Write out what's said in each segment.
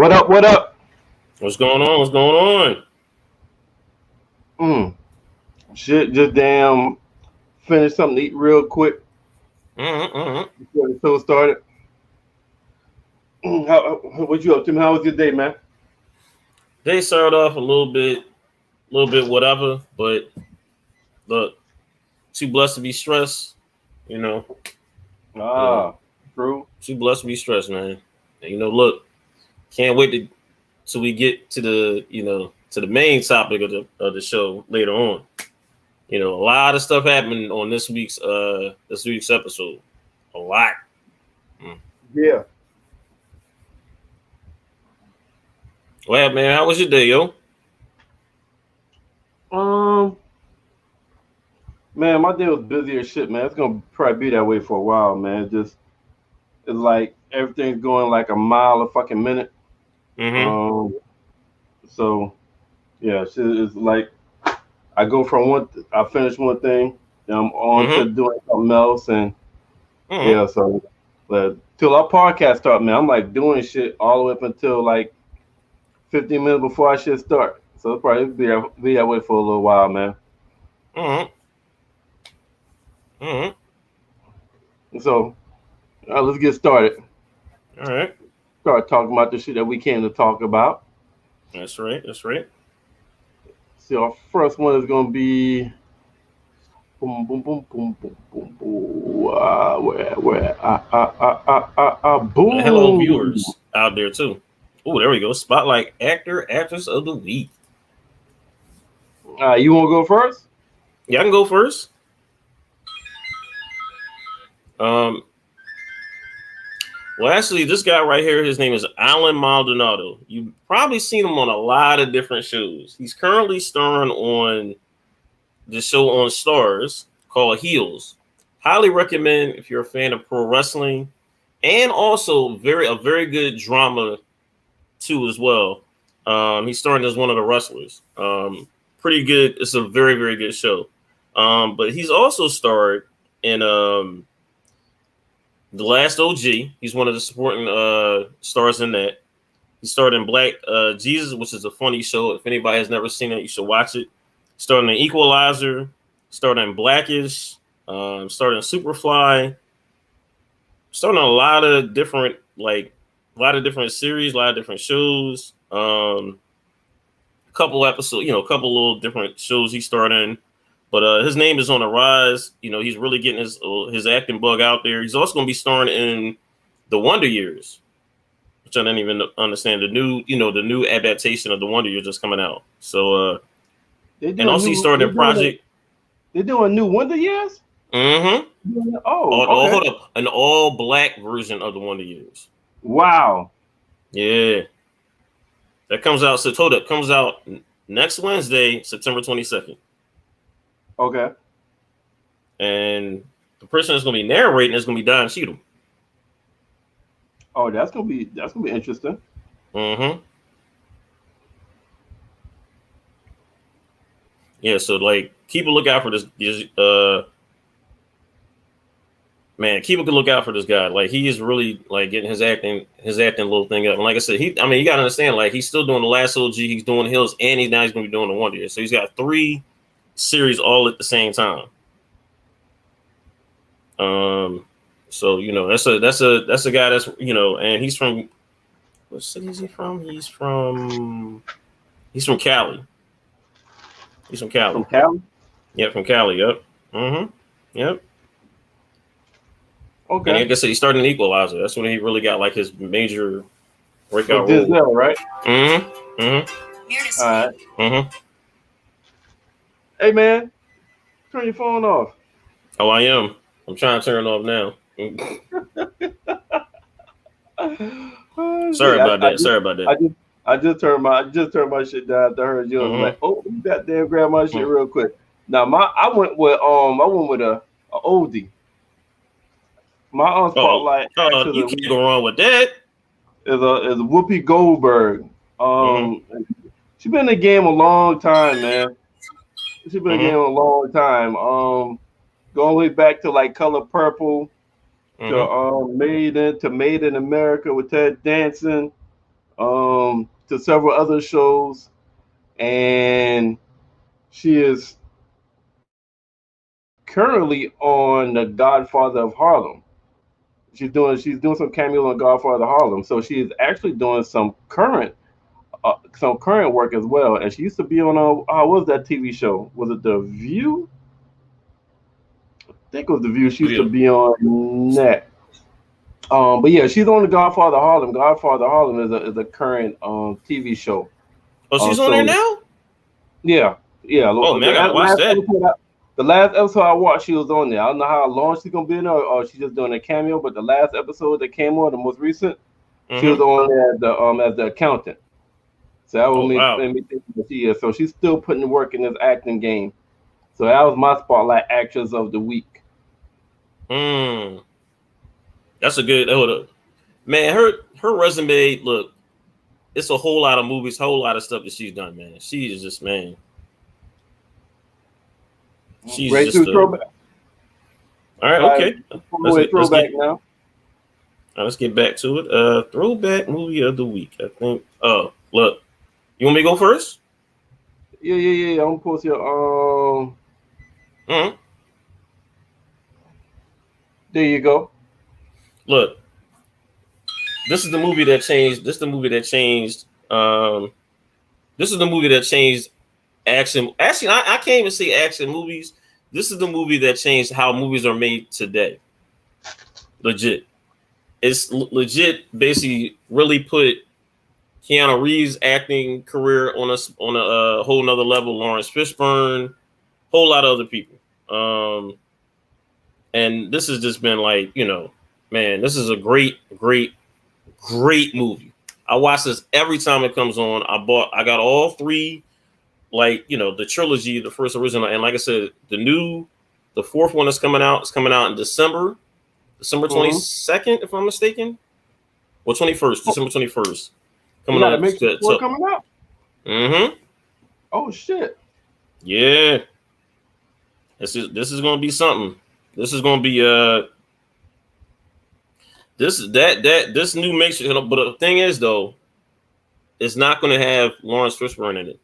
What up? What up? What's going on? What's going Mm. Shit, just damn finish something to eat real quick on? before the show started. What you up to? How was your day, man? They started off a little bit whatever, but look, too blessed to be stressed. You know, you know, Ah, true. too blessed to be stressed, man. And, look, can't wait till we get to the main topic of the show later on. A lot of stuff happened on this week's episode. A lot. Mm. Yeah. Well, man, how was your day, yo? Um, man, my day was busy as shit, man. It's gonna probably be that way for a while, man. It's like everything's going like a mile a fucking minute. Mm-hmm. Um, so yeah, shit is like I go from I finish one thing, then I'm on to Mm-hmm. doing something else, and Mm-hmm. yeah, so till our podcast start, man, I'm like doing shit all the way up until like 15 minutes before I should start. So it'll probably be that way for a little while, man. Mm-hmm. Mm-hmm. And so let's get started. All right. Start talking about the shit that we came to talk about. That's right. That's right. So our first one is gonna be boom, boom, boom, boom, boom, boom, boom. Where? Hello, Boom. viewers out there too. Oh, there we go. Spotlight actor, actress of the week. You want to go first? Yeah, I can go first. Um, well, actually, this guy right here, his name is Alan Maldonado. You've probably seen him on a lot of different shows. He's currently starring on the show on Stars called Heels. Highly recommend if you're a fan of pro wrestling, and also a very good drama too as well. He's starring as one of the wrestlers. Pretty good. It's a very, very good show. But he's also starred in The Last OG. He's one of the supporting stars in that. He starred in Black Jesus, which is a funny show. If anybody has never seen it, you should watch it. Starred in Equalizer. Starred in Blackish. Starred in Superfly. Starred in a lot of different series, a lot of different shows. A couple episodes, a couple little different shows he starred in. But his name is on the rise. He's really getting his acting bug out there. He's also going to be starring in The Wonder Years, which I didn't even understand. The new adaptation of The Wonder Years just coming out. So, and also he starred in Project. They're doing new Wonder Years? Mm-hmm. Oh, okay. Hold up. An all black version of The Wonder Years. Wow. Yeah. That comes out. So hold up. Comes out next Wednesday, September 22nd. Okay. And the person that's going to be narrating is going to be Don Cheadle. Oh, that's gonna be interesting. Mm-hmm. Yeah, so like keep a lookout for this. Man, keep a good lookout for this guy. Like he is really like getting his acting little thing up. And like I said, you got to understand, like he's still doing The Last OG, he's doing Hills, and he's going to be doing The Wonder Years. So he's got 3 series all at the same time. So that's a guy that's and he's from, what city is he from? He's from Cali. He's from Cali. From Cali? Yeah, from Cali. Yep. Mm-hmm. Yep. Okay. And like I said, he started in Equalizer. That's when he really got like his major breakout role. Denzel, right? Mm-hmm. Mm-hmm. All right. Mm-hmm. Hey man, turn your phone off. Oh, I am. I'm trying to turn it off now. Sorry about that. I just turned my shit down after I heard yours. Mm-hmm. Like, oh, you goddamn grab my shit real quick. Now I went with a oldie. My spotlight. You can't go wrong with that. Is a Whoopi Goldberg. She's been in the game a long time, man. She's been in the game a long time. Going way back to like Color Purple, to Made in America with Ted Danson. to several other shows, and she is currently on the Godfather of Harlem. She's doing some cameo on Godfather of Harlem, so she is actually doing some current work as well. And she used to be on what was that TV show? Was it The View? I think it was The View. She used to be on that. But yeah, she's on the Godfather of Harlem. Godfather of Harlem is a current TV show. Oh, she's on there now? Yeah. Oh man, I gotta watch that. The last episode I watched, she was on there. I don't know how long she's gonna be in there, or she's just doing a cameo. But the last episode that came on, the most recent, she was on there as the accountant. So that made me think that she is. So she's still putting the work in this acting game. So that was my spotlight actress of the week. That's a good. Hold up, man. Her resume. Look, it's a whole lot of movies, whole lot of stuff that she's done, man. She is just, man. She's right just through Throwback. All right, okay. Let's get back to it. Throwback movie of the week. I think. Oh, look. You want me to go first? Yeah. I'm gonna post your There you go. Look. This is the movie that changed. This is the movie that changed action. Actually, I can't even say action movies. This is the movie that changed how movies are made today. Legit. It's legit. Basically, really put Keanu Reeves' acting career on a whole nother level. Lawrence Fishburne, whole lot of other people. And this has just been like, man, this is a great movie. I watch this every time it comes on. I got all three, the trilogy, the first original, and like I said, the fourth one is coming out. It's coming out in December 22nd, if I'm mistaken, or 21st, December 21st. Coming out. Coming out. Mm-hmm. Oh shit. Yeah. This is gonna be something. This is gonna be this new Matrix. But the thing is, though, it's not gonna have Lawrence Fishburne in it.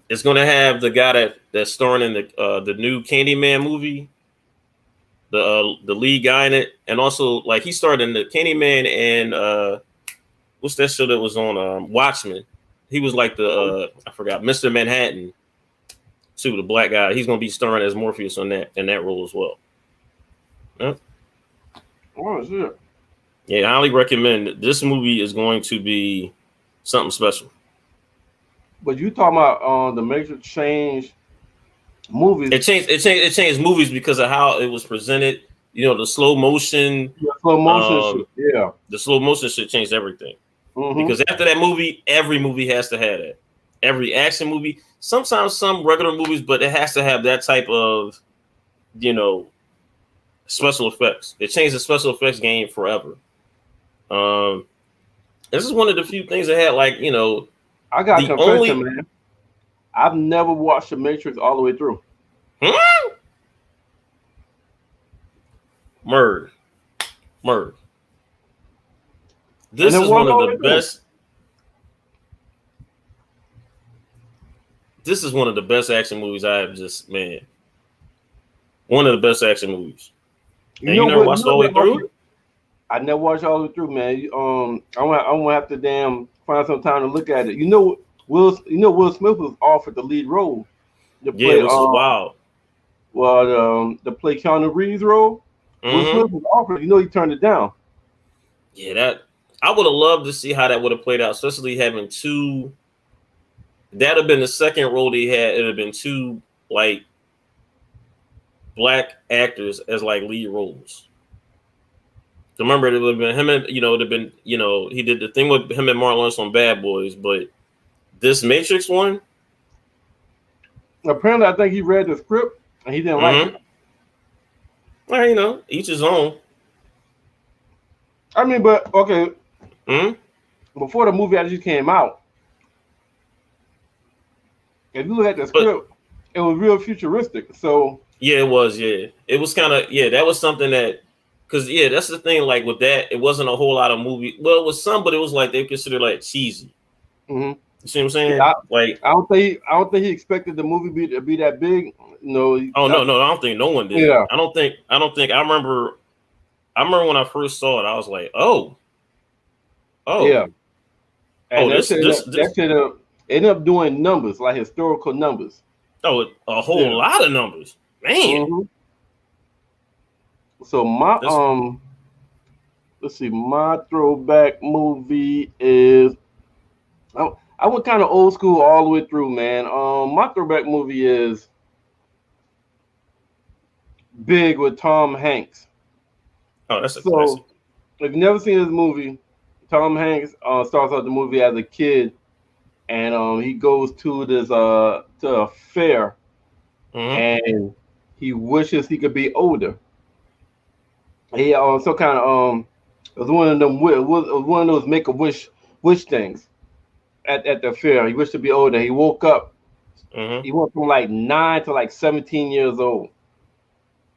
It's gonna have the guy that's starring in the new Candyman movie. The lead guy in it, and also he starred in the Candyman and what's that show that was on Watchmen? He was like I forgot, Mr. Manhattan. too, the black guy. He's gonna be starring as Morpheus on that in that role as well. Yeah. Oh shit. Yeah, I highly recommend it. This movie is going to be something special. But you talking about the Matrix changed movies? It changed movies because of how it was presented. You know, the slow motion. Yeah, slow motion shit. Yeah. The slow motion shit changed everything. Mm-hmm. Because after that movie, every movie has to have that. Every action movie, sometimes some regular movies, but it has to have that type of, you know, special effects. It changed the special effects game forever. This is one of the few things that had, like, you know, I got a confession, man. I've never watched The Matrix all the way through. Merv. This is one of the best. This is one of the best action movies I have just, man. One of the best action movies. And you never watched all the way through? I never watched all the way through, man. I'm gonna have to find some time to look at it. Will Smith was offered the lead role. Which is wild. Well, to play Keanu Reeves' role, Will Smith was offered. He turned it down. Yeah, that I would have loved to see how that would have played out, especially having two. That'd have been the second role he had. It'd have been two like black actors as like lead roles. Remember, it would have been him and it'd have been he did the thing with him and Martin Lawrence on Bad Boys, but this Matrix one. Apparently, I think he read the script and he didn't like it. Well, each his own. I mean, but okay. Before the movie actually came out, if you look at the script, it was real futuristic. So yeah, it was. Yeah, it was kind of that was something that Because yeah, that's the thing. Like with that, it wasn't a whole lot of movie. Well, it was some, but it was like they considered like cheesy. Mm-hmm. You see what I'm saying? Yeah, Like I don't think he expected the movie to be that big. No. oh no, I don't think no one did. Yeah. I don't think. I remember when I first saw it, I was like, oh, Yeah. And this that shit ended up doing numbers, like historical numbers. oh, a whole lot of numbers, man. Mm-hmm. So my That's, let's see, my throwback movie is I went kind of old school all the way through, man. My throwback movie is Big with Tom Hanks. oh, that's a classic. If you've never seen this movie, Tom Hanks starts out the movie as a kid, and he goes to this to a fair, and he wishes he could be older. He also kind of it was one of them it was one of those make a wish things at the fair. He wished to be older. He woke up. He went from like 9 to like 17 years old.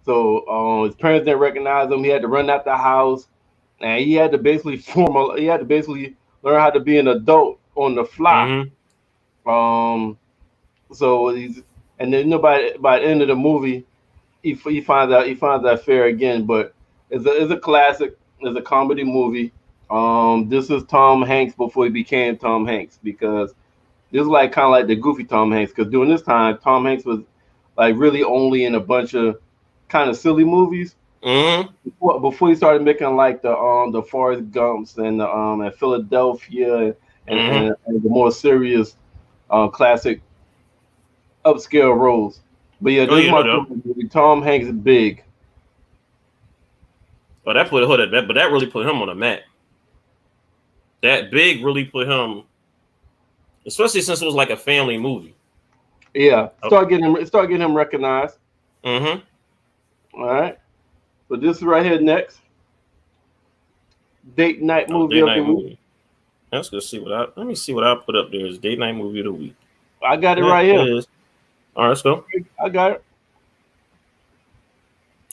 So his parents didn't recognize him. He had to run out the house, and he had to basically learn how to be an adult on the fly. So and then by the end of the movie, he finds out fair again. But it's a classic. It's a comedy movie. This is Tom Hanks before he became Tom Hanks, because this is like kind of like the goofy Tom Hanks. Because during this time, Tom Hanks was like really only in a bunch of kind of silly movies. Before he started making like the Forrest Gumps and and Philadelphia and the more serious classic upscale roles. But yeah, this is my movie. Tom Hanks Big. But that really put him on the map. That Big really put him, especially since it was like a family movie. Yeah, start getting him recognized. All right. So this is right here next. Date night movie of the week. Let's go see let me see what I put up there as date night movie of the week. I got it right here. All right, let's go. I got it.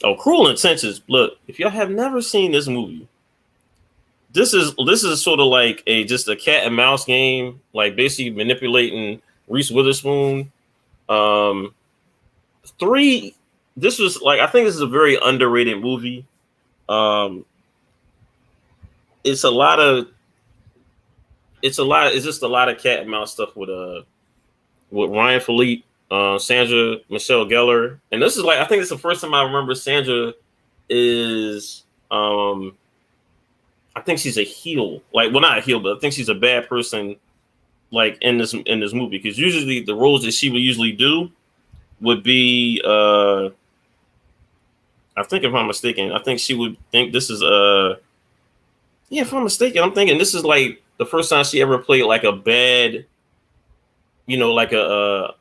Oh, Cruel Intentions. Look, if y'all have never seen this movie, this is sort of like just a cat and mouse game, like basically manipulating Reese Witherspoon. This was like, I think this is a very underrated movie. It's just a lot of cat and mouse stuff with Ryan Philippe, Sandra Michelle Gellar, and this is like, I think it's the first time I remember Sandra is I think she's a heel, like, well, not a heel, but I think she's a bad person, like in this movie, because usually the roles that she would usually do would be I think, if I'm mistaken, I think she would think this is if I'm mistaken, I'm thinking this is like the first time she ever played like a bad, like a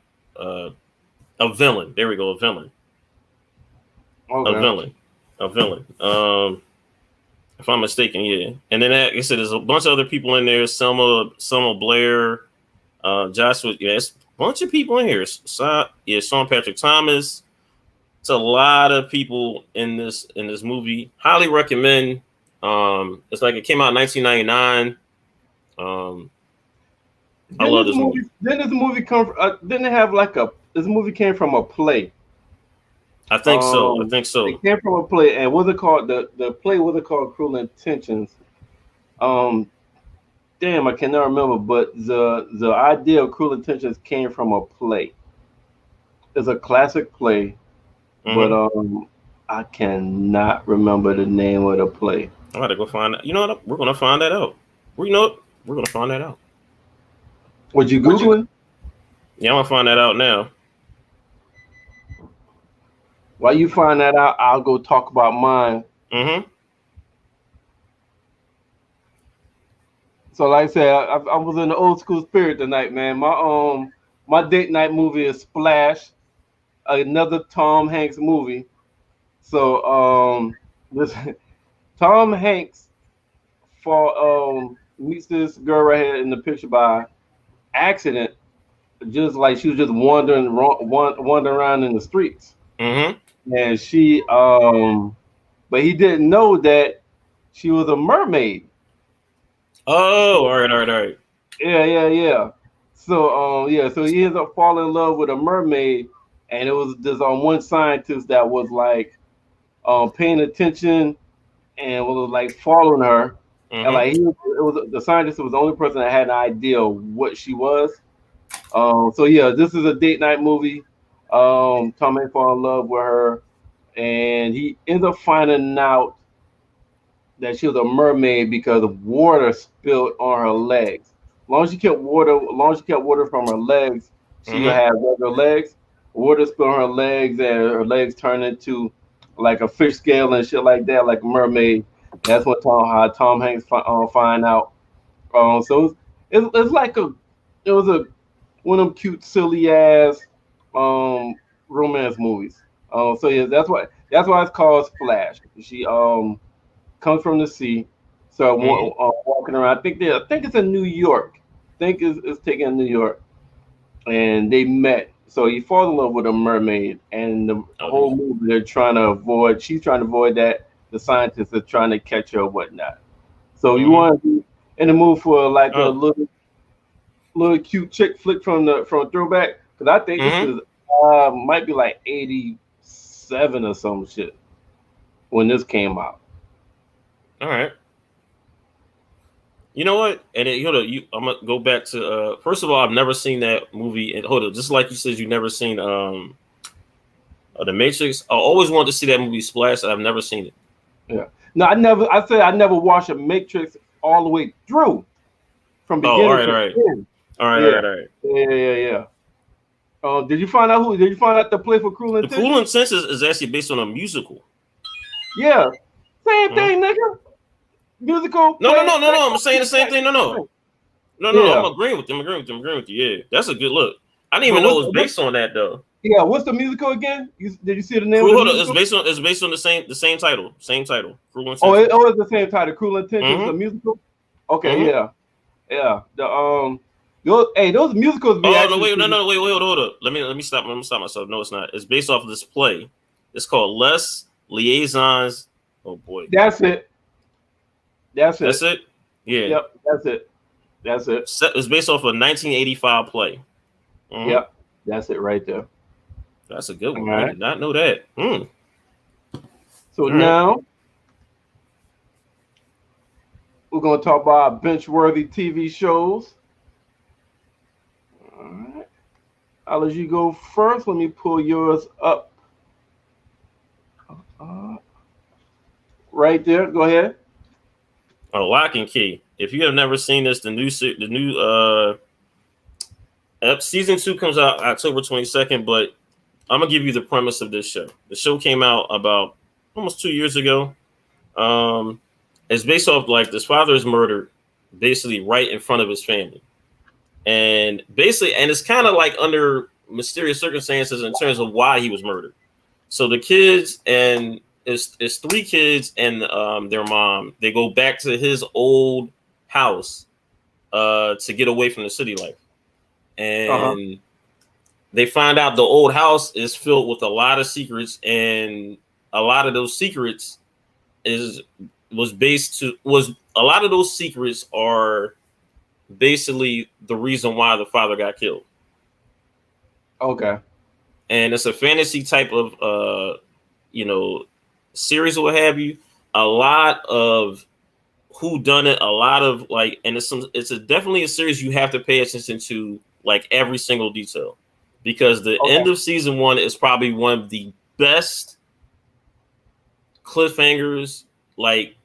villain. There we go, a villain. Okay. A villain. If I'm mistaken, yeah. And then, like I said, there's a bunch of other people in there. Selma Blair, Joshua. Yeah, it's a bunch of people in here. Sean Patrick Thomas. It's a lot of people in this movie. Highly recommend. It's like it came out in 1999. I love this movie. Didn't this movie come? Didn't it have this movie came from a play? I think so. It came from a play, and what's it called? The play was it called Cruel Intentions? Damn, I cannot remember. But the idea of Cruel Intentions came from a play. It's a classic play, but I cannot remember the name of the play. I gotta go find it. You know what? We're gonna find that out. We're gonna find that out. Would you Google it? Yeah, I'm gonna find that out now. While you find that out, I'll go talk about mine. So, like I said, I was in the old school spirit tonight, man. My date night movie is Splash, another Tom Hanks movie. So, listen, Tom Hanks meets this girl right here in the picture by accident, just like she was just wandering around in the streets. And she but but he didn't know that she was a mermaid. Oh, all right. Yeah. So so he ends up falling in love with a mermaid, and it was this one scientist that was like paying attention and was like following her, and like it was the scientist was the only person that had an idea of what she was. So yeah, this is a date night movie. Tom Hanks fall in love with her, and he ends up finding out that she was a mermaid because of water spilled on her legs. As long as she kept water from her legs, she had regular legs. Water spilled on her legs, and her legs turned into like a fish scale and shit like that, like a mermaid. That's what Tom Hanks find out. So it's like it was a one of them cute, silly ass romance movies. So yeah, that's why it's called Splash. She comes from the sea, so walking around. I think it's in New York. I think it's taken in New York, and they met. So he falls in love with a mermaid, and the whole movie they're trying to avoid. She's trying to avoid that. The scientists are trying to catch her or whatnot. So you want to be in the mood for like a little cute chick flick from Throwback, because I think this is might be like 87 or some shit when this came out. All right. You know what? And I'm gonna go back to first of all, I've never seen that movie. And hold on, just like you said, you've never seen The Matrix. I always wanted to see that movie Splash. I've never seen it. Yeah. No, I never watched a Matrix all the way through from beginning to end. All right. Yeah. Did you find out the play for Cruel Intentions? The Cruel Intentions is actually based on a musical. Yeah. Same thing, nigga. Musical. No. I'm saying the same thing. No. I'm agreeing with you. Yeah, that's a good look. I didn't even know it was based on that though. Yeah, what's the musical again? Did you see the name? It's based on the same title. Cruel Intentions. It's the same title. Cruel Intentions, the musical. Okay, yeah. Those musicals. Wait, hold up. Let me stop myself. No, it's not. It's based off of this play. It's called Les Liaisons. Oh boy. That's it. Yeah. Yep. That's it. It's based off a 1985 play. Yep. That's it right there. That's a good one. Right. I did not know that. So now we're going to talk about bench-worthy TV shows. All right. I'll let you go first. Let me pull yours up. Right there. Go ahead. Lock and Key. If you have never seen this, the new season 2 comes out October 22nd, but I'm gonna give you the premise of this show. The show came out about almost 2 years ago. It's based off like this father is murdered basically right in front of his family, and it's kind of like under mysterious circumstances in terms of why he was murdered. So the kids and it's 3 kids and their mom. They go back to his old house to get away from the city life, and they find out the old house is filled with a lot of secrets, and a lot of those secrets are basically the reason why the father got killed. Okay. And it's a fantasy type of series or what have you. A lot of who done it, a lot of like, and it's definitely a series you have to pay attention to, like every single detail, because the end of season 1 is probably one of the best cliffhangers, like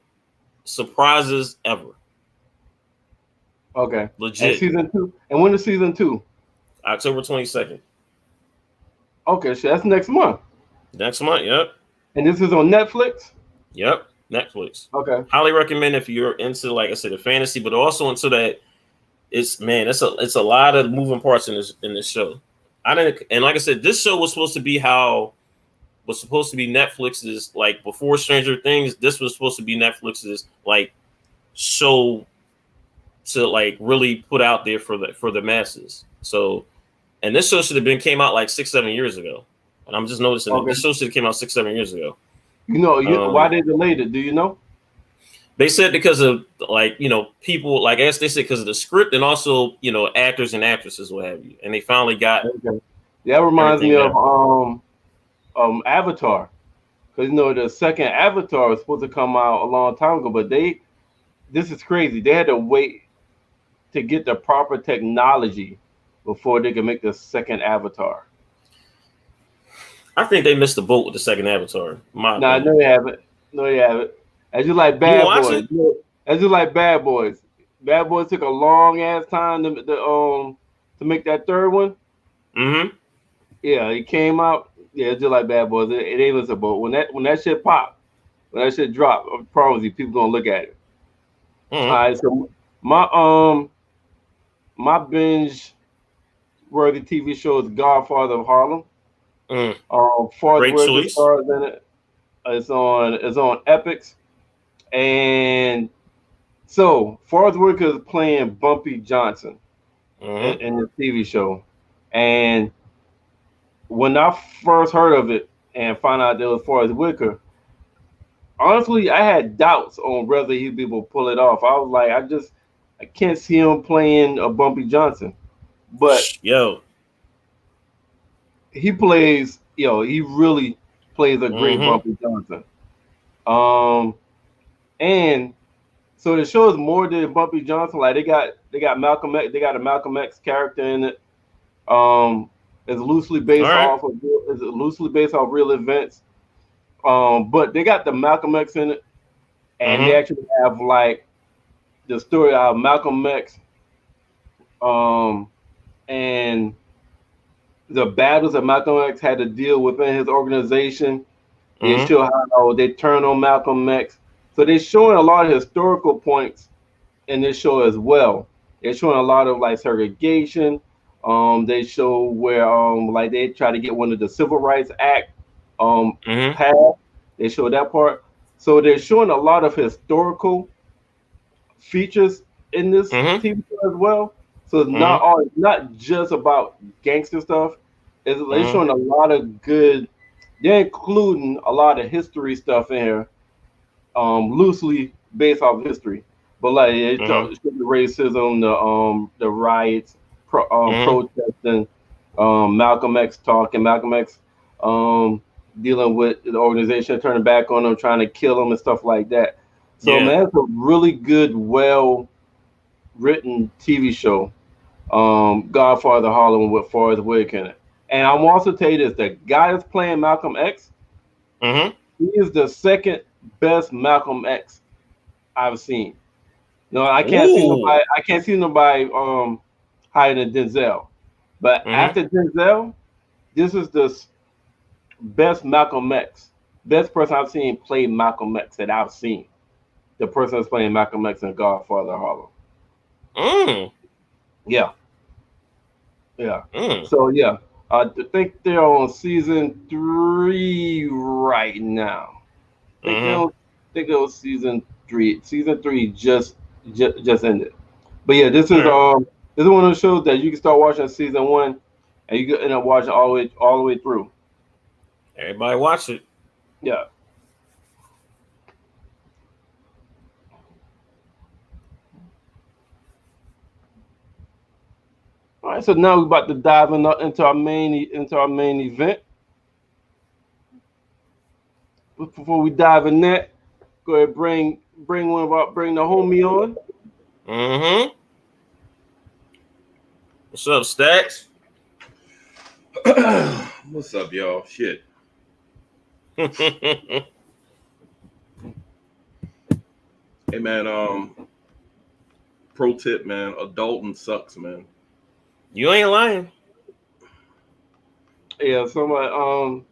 surprises ever. Okay. Legit. And season 2. And when is season 2? October 22nd. Okay, so that's next month. Next month, yep. And this is on Netflix? Yep, Netflix. Okay. Highly recommend if you're into, like I said, the fantasy, but also into that. It's a lot of moving parts in this show. And like I said, this show was supposed to be Netflix's, like before Stranger Things. This was supposed to be Netflix's like show to like really put out there for the masses. So, and this show should have came out like 6-7 years ago. And I'm just noticing that this show should have came out 6-7 years ago. Why Um, they delayed it? Do you know? they said because of people like as they said because of the script and also actors and actresses what have you, and they finally got Okay. That reminds me everything of down. Avatar, because the second Avatar was supposed to come out a long time ago, but this is crazy. They had to wait to get the proper technology before they could make the second Avatar. I think they missed the boat with the second Avatar, in my Nah, opinion. no, you haven't. No, you haven't. As you like You Bad watch Boys. it? As you like Bad Boys. Bad Boys took a long ass time to make that third one. Mm-hmm. Yeah, it came out. Yeah, it's just like Bad Boys. It ain't listenable. When that shit pop, when that shit drop, I promise you, people gonna look at it. All Mm-hmm. right, so my my binge worthy TV show is Godfather of Harlem. Mm. Forrest Great Whitaker choice. stars in it. It's on Epics, and so Forrest Whitaker is playing Bumpy Johnson in, Mm-hmm. in this TV show, and when I first heard of it and found out there was Forrest Whitaker, honestly, I had doubts on whether he'd be able to pull it off. I was like, I can't see him playing a Bumpy Johnson, but Yo. he really plays a great Mm-hmm. Bumpy Johnson. Um, and so the show is more than Bumpy Johnson. Like they got Malcolm X, they got a Malcolm X character in it. Um, All right. it's loosely based off real events. But they got the Malcolm X in it, and they Mm-hmm. actually have like the story of Malcolm X, um, and the battles that Malcolm X had to deal within his organization. They Mm-hmm. show how they turn on Malcolm X. So they're showing a lot of historical points in this show as well. They're showing a lot of like segregation. They show where like they try to get one of the Civil Rights Act Mm-hmm. passed. They show that part. So they're showing a lot of historical features in this Mm-hmm. TV show as well. So Mm-hmm. it's not just about gangster stuff. They're Mm-hmm. showing a lot of good. They're including a lot of history stuff in here, loosely based off history. But like it Mm-hmm. shows the racism, the riots, Mm-hmm. protesting, Malcolm X talking, Malcolm X um dealing with the organization turning back on him, trying to kill him and stuff like that. So Yeah. man, it's a really good, well written TV show. Godfather of Harlem with Forrest Whitaker in it. And I'm also tell you this: the guy that's playing Malcolm X, Mm-hmm. he is the second best Malcolm X I've seen. No, I can't see Ooh. nobody. I can't see nobody higher than Denzel. But Mm-hmm. after Denzel, this is the best Malcolm X, best person I've seen play Malcolm X that I've seen. The person that's playing Malcolm X in Godfather of Harlem. Mm. Yeah, yeah. Mm. So yeah, I think they're on season 3 right now. I think they Mm-hmm. don't think it was season 3. Season 3 just ended. But yeah, All right. this is one of those shows that you can start watching season 1 and you can end up watching all the way through. Everybody watch it. Yeah. All right, so now we're about to dive into our main event. But before we dive in that, go ahead bring the homie on. Mm-hmm. What's up, Stacks? What's up, y'all? Shit. Mm-hmm. Hey, man. Pro tip, man. Adulting sucks, man. You ain't lying. Yeah, somebody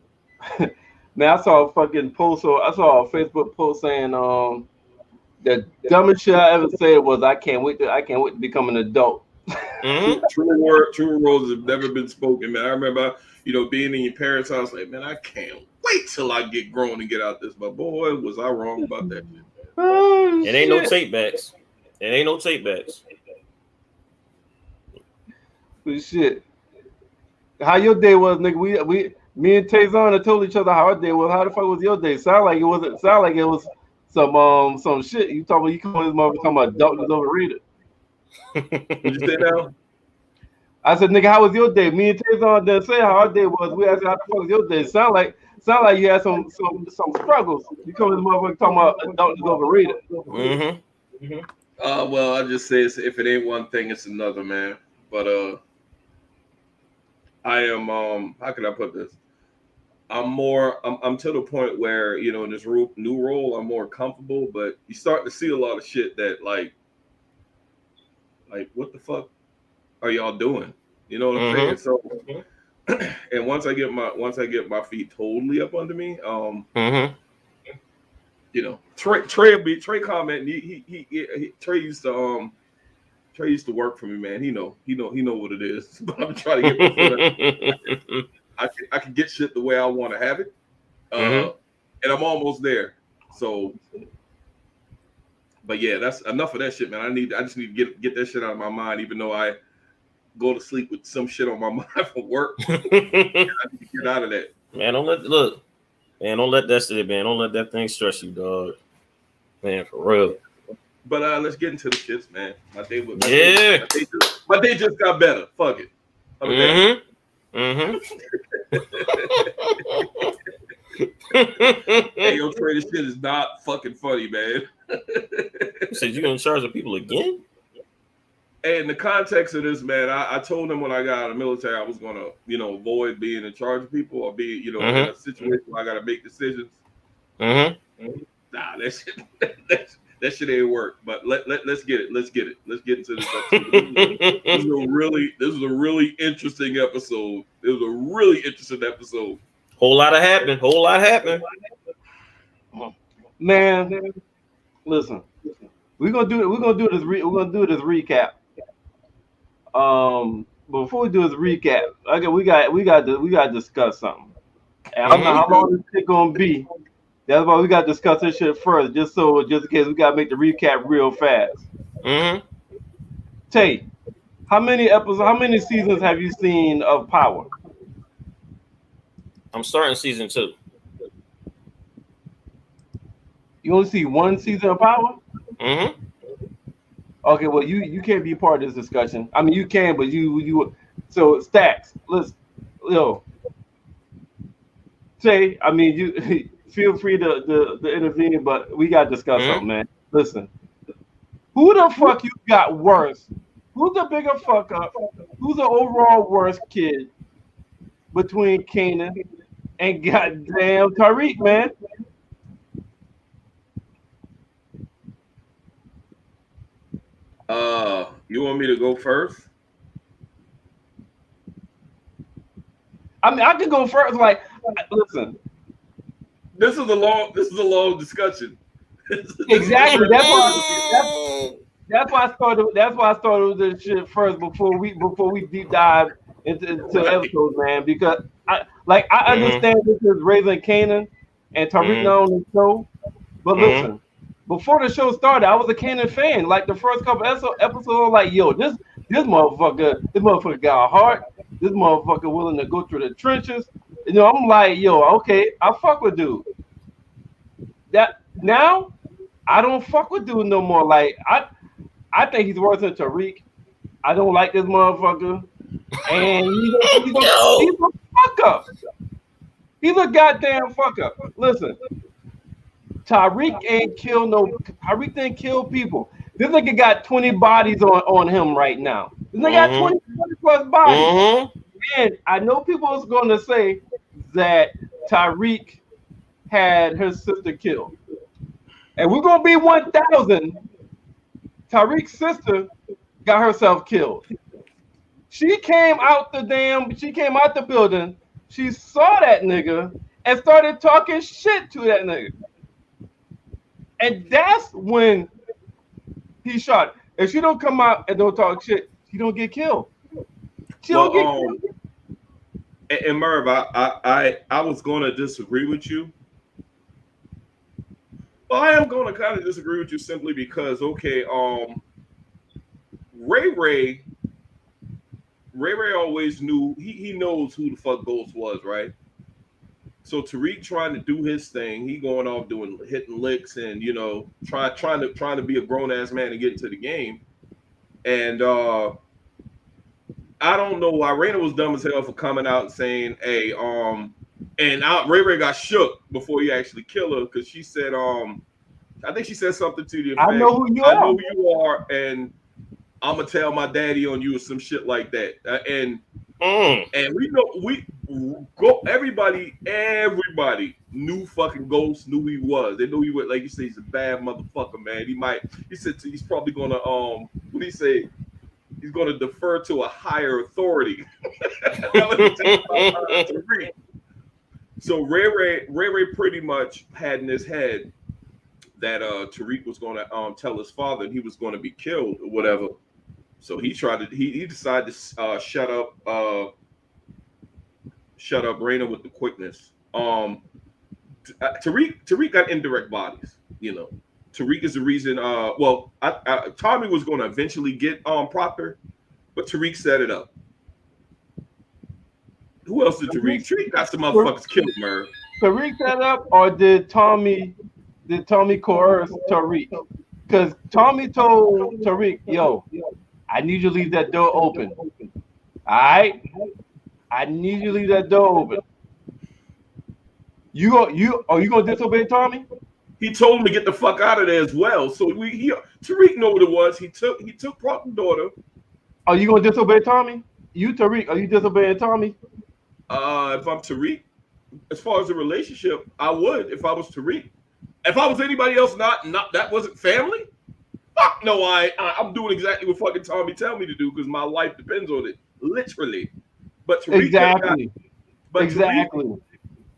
man, I saw a fucking post or I saw a Facebook post saying the dumbest shit I ever said was I can't wait to become an adult. Mm-hmm. True words have never been spoken, man. I remember, being in your parents' house, like, man, I can't wait till I get grown and get out this. But boy, was I wrong about that shit, man. Oh It ain't no shit. tape backs. It ain't no tape backs. But shit. How your day was, nigga? Me and Taison had told each other how our day was. How the fuck was your day? Sound like it wasn't. Sound like it was some shit. You talking? You calling this motherfucker talking about doctors overrated? What'd you say now? I said, nigga, how was your day? Me and Taison didn't say how our day was. We asked how the fuck was your day. Sound like you had some struggles. You calling this motherfucker talking about doctors overrated? Well, I just say if it ain't one thing, it's another, man. But I am how can I put this? I'm to the point where, you know, in this new role, I'm more comfortable, but you start to see a lot of shit that like what the fuck are y'all doing? You know what I'm saying? So and once I get my feet totally up under me, you know, Trey comment. Trey used to work for me, man. He know what it is. But I'm trying to get my foot up. I can get shit the way I want to have it, and I'm almost there. So, but yeah, that's enough of that shit, man. I just need to get that shit out of my mind, even though I go to sleep with some shit on my mind from work. I need to get out of that. Man, don't let that shit, man. Don't let that thing stress you, dog. Man, for real. But let's get into the shits, man. My day just got better. Fuck it. Hey, yo, Trey, this shit is not fucking funny, man. You said you gonna charge the people again? Hey, in the context of this, man, I told him when I got out of the military I was gonna, you know, avoid being in charge of people or be, you know, in a situation where I gotta make decisions. Nah, that shit ain't work. But let's get it. Let's get into this episode. This is a really interesting episode. It was a really interesting episode. Whole lot happened. Man, listen. We're gonna do this recap. Before we do this recap, we got to discuss something. And I don't know how long this shit gonna be. That's why we got to discuss this shit first, just in case we got to make the recap real fast. Tay, how many seasons have you seen of Power? I'm starting season 2. You only see one season of Power? Okay, well you can't be part of this discussion. I mean you can, but you so Stacks, Tay, I mean you feel free to intervene, but we gotta discuss something, man. Listen. Who the fuck you got worse? Who's the bigger fuck up? Who's the overall worst kid between Kanan and goddamn Tariq, man? You want me to go first? I mean, I could go first. Like, listen. This is a long discussion. Exactly. That's why I started with this shit first before we deep dive into episodes, man. Because I understand this is raising Kanan and Tariq now on the show, but listen. Before the show started, I was a Kanan fan. Like the first couple episodes, like, yo, this motherfucker got a heart. This motherfucker willing to go through the trenches. You know, I'm like, yo, okay, I fuck with dude. That now, I don't fuck with dude no more. Like, I think he's worse than Tariq. I don't like this motherfucker, and he's a fuck up. He's a goddamn fuck up. Listen. Tariq didn't kill people. This nigga got 20 bodies on him right now. This nigga got 20 plus bodies. And I know people is going to say that Tariq had his sister killed. And we're going to be 1,000. Tariq's sister got herself killed. She came out the building. She saw that nigga and started talking shit to that nigga. And that's when he shot. If she don't come out and don't talk shit, she don't get killed. She don't get killed. And Merv, I was going to disagree with you. Well, I am going to kind of disagree with you simply because, okay, Ray always knew he knows who the fuck Ghost was, right? So Tariq trying to do his thing. He going off hitting licks and trying to be a grown ass man and get into the game. And I don't know why Raina was dumb as hell for coming out and saying, "Hey, Ray Ray got shook before he actually killed her because she said, I think she said something to the effect, I know who you I are. know who you are, and I'm gonna tell my daddy on you or some shit like that." And we know everybody knew fucking Ghost, knew who he was. They knew he was, like you say, he's a bad motherfucker, man. He said he's probably gonna what do he say? He's gonna defer to a higher authority. So Ray Ray pretty much had in his head that Tariq was gonna tell his father and he was gonna be killed or whatever. So he decided to shut up Raina with the quickness. Tariq got indirect bodies, Tariq is the reason. Tommy was going to eventually get Proctor, but Tariq set it up. Who else did Tariq? Tariq got some motherfuckers killed, Merv. Tariq set up, or did Tommy coerce Tariq? Because Tommy told Tariq, "Yo, I need you to leave that door open. All right, I need you to leave that door open. Are you gonna disobey Tommy?" He told him to get the fuck out of there as well. So Tariq know what it was. He took Proctor's daughter. Are you gonna disobey Tommy? You Tariq, are you disobeying Tommy? If I'm Tariq, as far as the relationship, I would. If I was Tariq, if I was anybody else, not that wasn't family. Fuck no, I'm doing exactly what fucking Tommy tell me to do because my life depends on it, literally. But Tariq Exactly.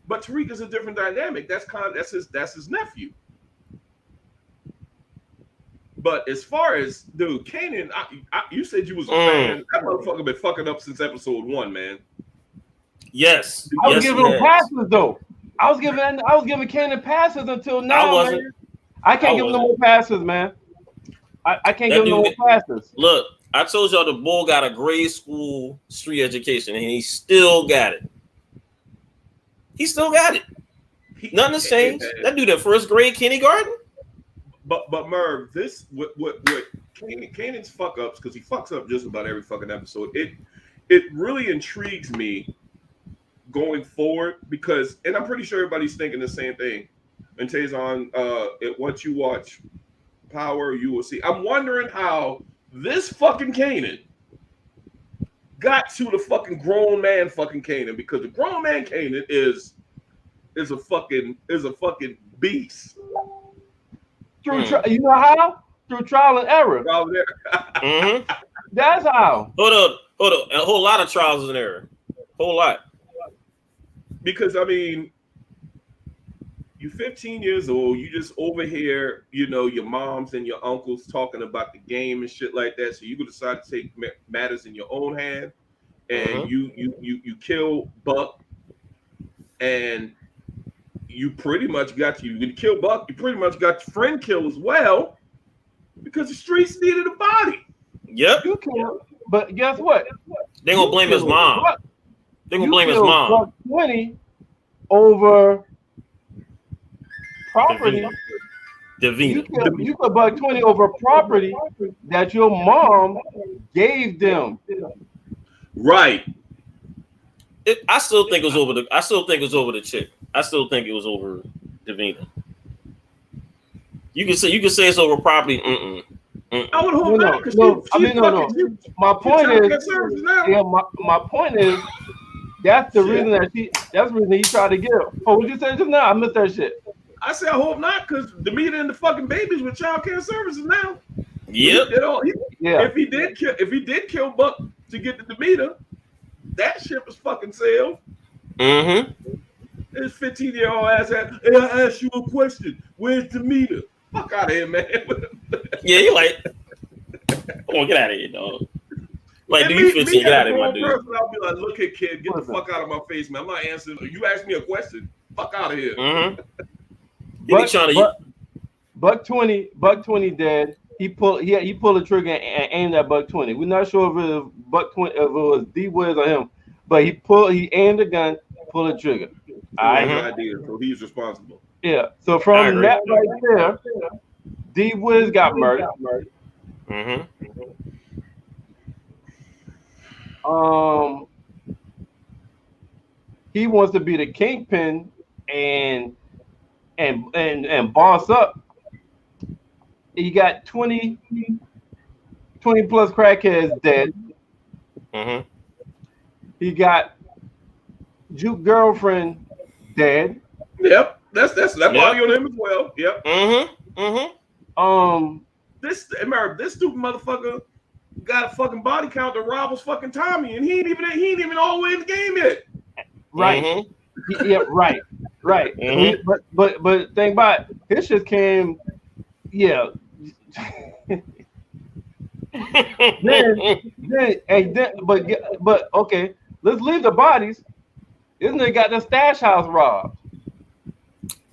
But Tariq is a different dynamic. That's his nephew. But as far as dude, Kanan, you said you was a fan. That motherfucker been fucking up since episode 1, man. Yes. I was giving him passes though. I was giving Kanan passes until now. Man. I can't give him no more passes, man. I can't give him no more passes. Look, I told y'all the bull got a grade school street education, and he still got it. He still got it. Nothing has changed. That dude at first grade kindergarten. But Merv, this what Kanan's fuck ups, because he fucks up just about every fucking episode. It really intrigues me going forward because, and I'm pretty sure everybody's thinking the same thing. And Taison, once you watch Power, you will see. I'm wondering how this fucking Kanan got to the fucking grown man fucking Kanan, because the grown man Kanan is a fucking beast. You know how? Through trial and error. That's how. Hold on. A whole lot of trials and error. Whole lot. Because I mean, you're 15 years old. You just over here, your moms and your uncles talking about the game and shit like that. So you could decide to take matters in your own hand, and you kill Buck, and you pretty much got you can kill Buck. You pretty much got your friend killed as well, because the streets needed a body. Yep. You killed, but guess what? They gonna blame his mom. They gonna blame his mom. Buck 20 over property. You could Buck 20 over property that your mom gave them. Right. I still think it was over the chick. I still think it was over Davina. You can say it's over property. I would hope not. No. My point is, that's the reason that's the reason he tried to get her. Oh, what you say just now? I missed that shit. I said I hope not, because Demeter and the fucking babies with child care services now. Yep. If he did kill Buck to get the Demeter, that ship was fucking sailed. This 15-year-old ass had, "Hey, I asked you a question. Where's Demeter?" Fuck out of here, man. Yeah, you like, come on, get out of here, dog. Like, do you 15? Get out of here, my dude. I'll be like, "Look here, kid, get the fuck out of my face, man. I'm not answering. You asked me a question. Fuck out of here." Buck 20 dead. He pulled the trigger and aimed at Buck 20. We're not sure if it was D Wiz or him, but he aimed the gun, pulled the trigger. idea, so he's responsible. Yeah. So from that right there, D Wiz got murdered. He wants to be the kingpin and boss up. He got 20 plus crackheads dead. He got Juke girlfriend dead. Yep, that's that body on him as well. Yep. This stupid motherfucker got a fucking body count that Rob was fucking Tommy, and he ain't even all the way in the game yet. Right. Yeah. Right. But think about it, his shit came. Yeah. But okay, let's leave the bodies. This nigga got the stash house robbed.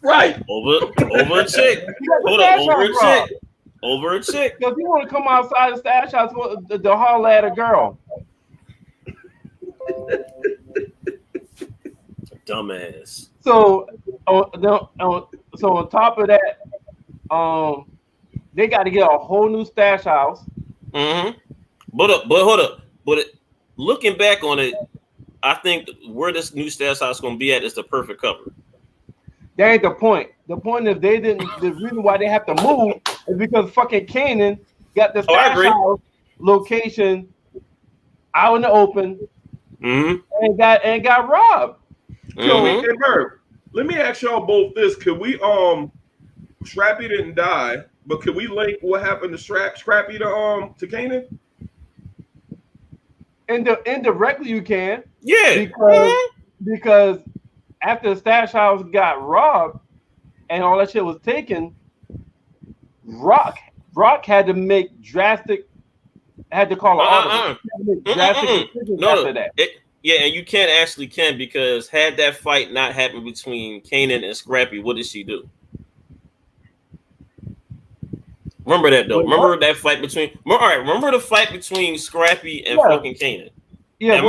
Right. Over a chick. Hold up, over a chick. Because he want to come outside the stash house to holler at a girl. Dumbass. So on top of that, they got to get a whole new stash house. But hold up. But looking back on it, I think where this new stash house is going to be at is the perfect cover. That ain't the point. The point is the reason why they have to move is because fucking Kanan got the stash house location out in the open and got robbed. So, hey, Merv, let me ask y'all both this. Could we Scrappy didn't die, but could we link what happened to Scrappy to Kanan? Indirectly you can. Yeah. Because after the stash house got robbed and all that shit was taken, Rock had to make had to call an audible. Drastic decisions after that. And you can because had that fight not happened between Kanan and Scrappy, what did she do? Remember that though. Remember that fight between. Remember the fight between Scrappy and fucking Kanan. Yeah.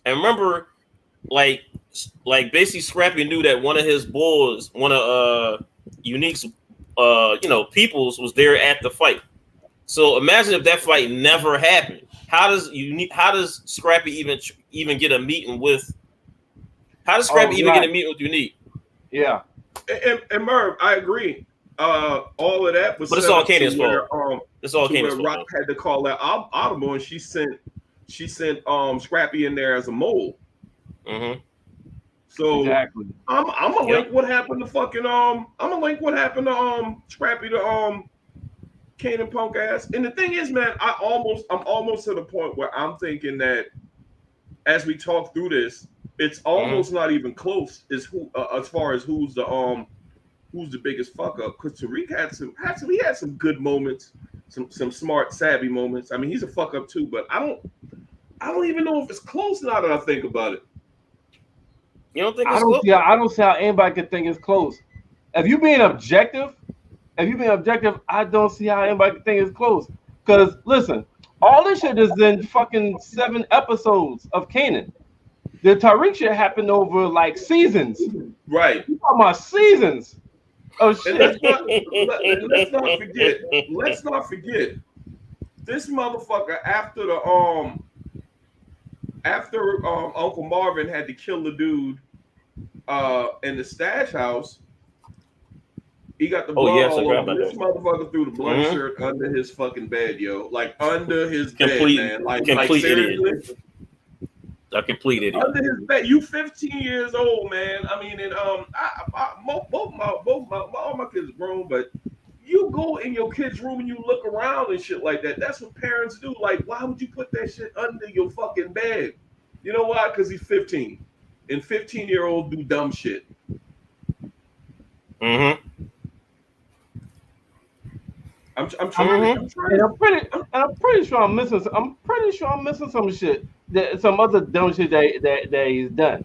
And remember, like basically Scrappy knew that one of his boys, one of Unique's, peoples was there at the fight. So imagine if that fight never happened. How does Scrappy even get a meeting with? How does Scrappy get a meeting with Unique? Yeah. And Merv, I agree. All of that was, but it's all Kanan's fault. It's all Kanan's fault. Rock had to call that audible, and she sent Scrappy in there as a mole. So exactly. I'm gonna link what happened to fucking Scrappy to Kanan punk ass. And the thing is, man, I'm almost to the point where I'm thinking that as we talk through this, it's almost not even close as far as who's the biggest fuck up, because Tariq had some good moments, some smart, savvy moments. I mean, he's a fuck up too, but I don't even know if it's close now that I think about it. You don't think it's close? I don't see how anybody could think it's close. If you're being objective, I don't see how anybody could think it's close. Because listen, all this shit is in fucking 7 episodes of Kanan. The Tariq shit happened over like seasons. Right. You talking about seasons. Oh shit! Let's not forget. This motherfucker after Uncle Marvin had to kill the dude in the stash house. He got the blood all over. This motherfucker threw the blood shirt under his fucking bed, yo. Like under his bed, man. Like seriously. A complete idiot. Under his bed, you 15 years old, man. I mean, and all my kids are grown, but you go in your kid's room and you look around and shit like that. That's what parents do. Like, why would you put that shit under your fucking bed? You know why? Because he's 15, and 15-year-olds do dumb shit. I'm pretty sure I'm missing some shit. Some other dumb shit that he's done.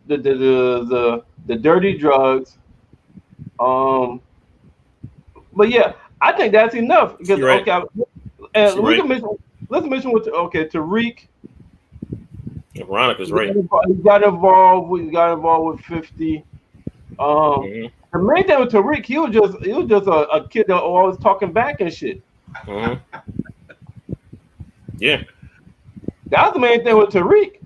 The dirty drugs. But yeah, I think that's enough. Because let's mention Tariq. Veronica's right. He got involved with 50. The main thing with Tariq, he was just a kid that always talking back and shit. Yeah. That was the main thing with Tariq.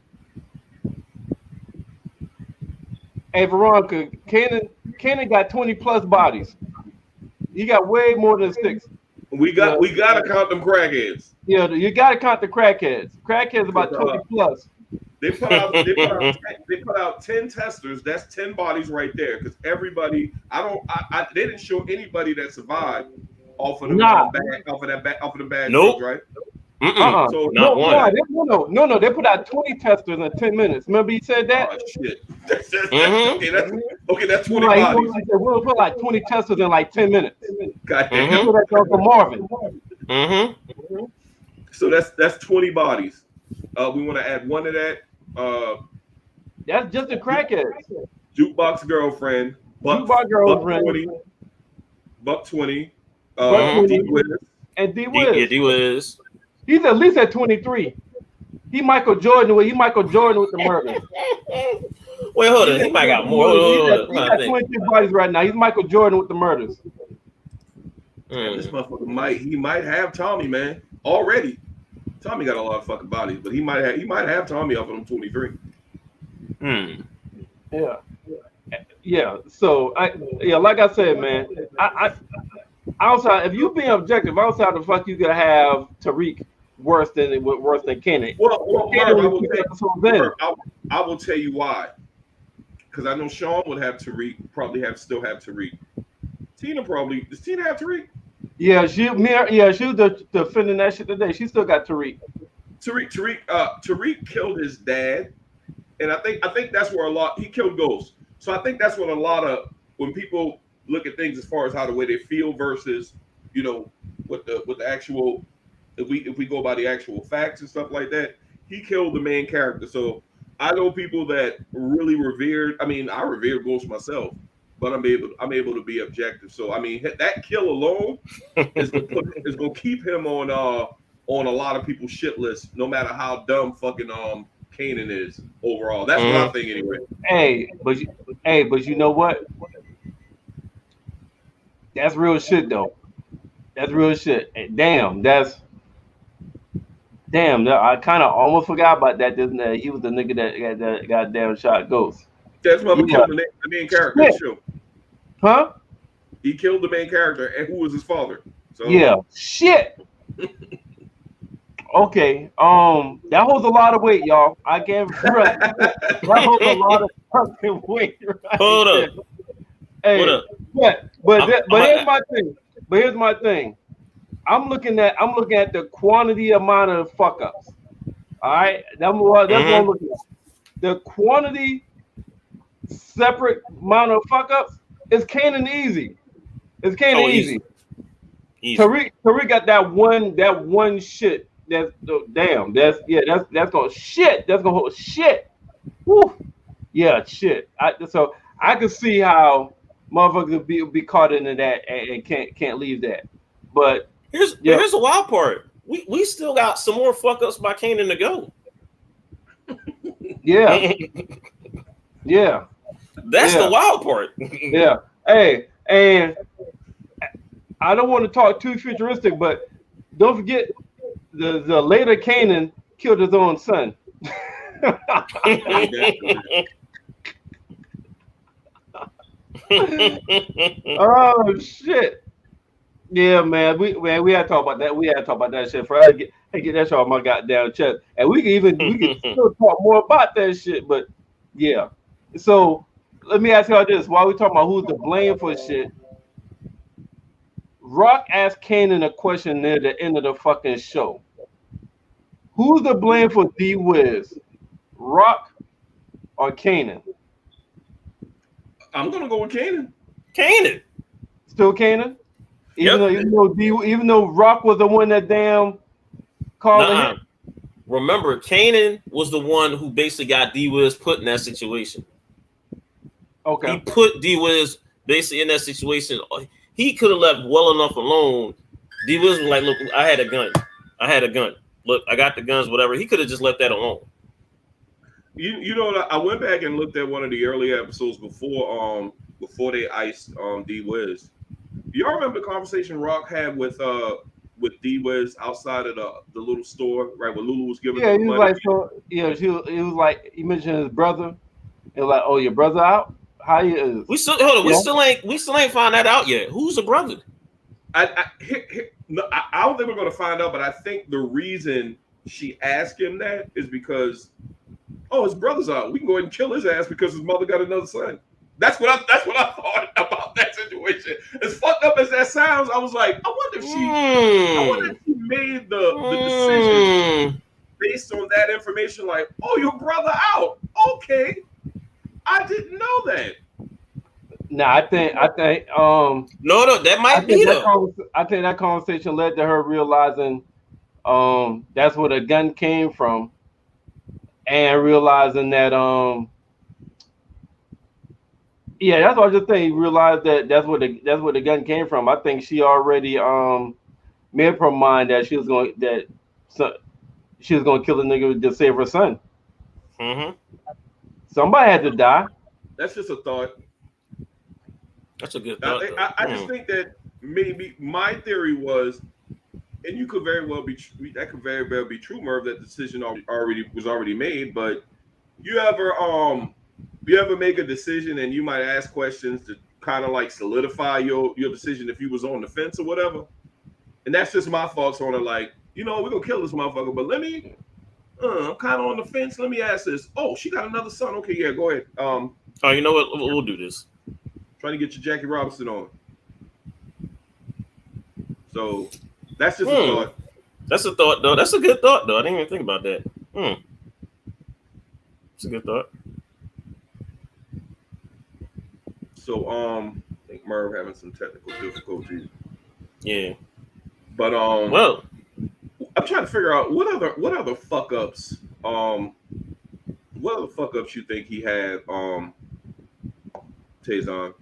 Hey, Veronica, Kanan got 20 plus bodies. He got way more than 6. We gotta count them crackheads. Yeah, you gotta count the crackheads. Crackheads about 20 plus. They put out 10 testers. That's 10 bodies right there. Because everybody, they didn't show anybody that survived off of the bad Nope. drugs, right? So not one. No, they put out 20 testers in 10 minutes. Remember he said that? Oh shit. That's 20 bodies. We'll put like 20 testers in like 10 minutes. Goddamn. Put that for Marvin. So that's 20 bodies. We want to add one to that. That's just the crackheads. Jukebox girlfriend. Buck 20. D-Wiz. And D-Wiz. Yeah, D-Wiz. He's at least at 23. He Michael Jordan with the murder. Wait, hold on. He might got more. He got 23 bodies right now. He's Michael Jordan with the murders. This motherfucker might have Tommy, man. Already. Tommy got a lot of fucking bodies, but he might have Tommy up on him 23. Yeah. So like I said, man, I outside, if you being objective, outside the fuck you gonna have Tariq worse than Kanan. Well, I will tell you why. Because I know Sean would have Tariq, still have Tariq. Tina probably does. Tina have Tariq? Yeah, she was defending that shit today. She still got Tariq. Tariq killed his dad, and I think that's where he killed Ghost. So I think that's what a lot of when people look at things as far as how the way they feel versus what the actual if we go by the actual facts and stuff like that, he killed the main character. So I know people that really revered. I mean, I revered Ghost myself, but I'm able to be objective. So I mean, that kill alone is gonna keep him on a lot of people's shit list, no matter how dumb fucking Kanan is overall. That's what I think anyway. But you know what? That's real shit though. That's real shit. And I kind of almost forgot about that. He was the nigga that got damn shot Ghost. That's what killed the main character. Sure. Huh? He killed the main character, and who was his father? So yeah, shit. Okay, that holds a lot of weight, y'all. I can't. That holds a lot of fucking weight. Right? Hold up. Hey, hold up. But here's my thing. Here's my thing. I'm looking at the quantity amount of fuck ups. All right, that's what I'm looking at. The quantity separate amount of fuck ups is Kanan easy. It's Kanan easy. Tariq got that one shit. That's gonna shit. That's gonna hold shit. Woo. Yeah, shit. So I can see how motherfuckers be caught into that and can't leave that. But here's the wild part. We still got some more fuck ups by Kanan to go. Yeah. Yeah. That's the wild part. Yeah. Hey, and I don't want to talk too futuristic, but don't forget the later Kanan killed his own son. Oh shit. Yeah, man. We had to talk about that. We had to talk about that shit for I get that shit off my goddamn chest. And we can still talk more about that shit, but yeah. So let me ask y'all this. While we talking about who's to blame for shit, Rock asked Kanan a question near the end of the fucking show. Who's to blame for D-Wiz? Rock or Kanan? I'm gonna go with Kanan. Kanan. Still Kanan? Even though Rock was the one that damn called him. Remember, Kanan was the one who basically got D-Wiz put in that situation. Okay. He put D-Wiz basically in that situation. He could have left well enough alone. D-Wiz was like, look, I had a gun. Look, I got the guns, whatever. He could have just left that alone. You know I went back and looked at one of the early episodes before they iced D Wiz. Y'all remember the conversation Rock had with D Wiz outside of the little store, right? Where Lulu was giving Yeah, him he the was money. like, so he was like, he mentioned his brother. And like, oh, your brother out? How you is? We still hold on. Yeah. We still ain't found that out yet. Who's the brother? No, I don't think we're gonna find out, but I think the reason she asked him that is because his brother's out. We can go ahead and kill his ass because his mother got another son. That's what I thought about that situation. As fucked up as that sounds, I was like, I wonder if she made the decision based on that information. Like, oh, your brother out. Okay, I didn't know that. No, I think no, that might be though. I think that conversation led to her realizing that's where the gun came from, and realizing that yeah, that's what I just think. He realized that that's where the gun came from. I think she already made up her mind that she was going to kill the nigga to save her son. Mm-hmm. Somebody had to die. That's just a thought. That's a good thought. I just think that maybe my theory was, and you could very well be that could very well be true, Merv. That decision was already made. But you ever make a decision and you might ask questions to kind of like solidify your decision if you was on the fence or whatever. And that's just my thoughts on it. Like, we're gonna kill this motherfucker, but I'm kind of on the fence. Let me ask this. Oh, she got another son. Okay, yeah, go ahead. You know what? We'll do this. Trying to get your Jackie Robinson on. So that's just a thought. That's a thought, though. That's a good thought, though. I didn't even think about that. It's a good thought. So I think Merv having some technical difficulties. Yeah. But well, I'm trying to figure out what other fuck ups you think he had Taison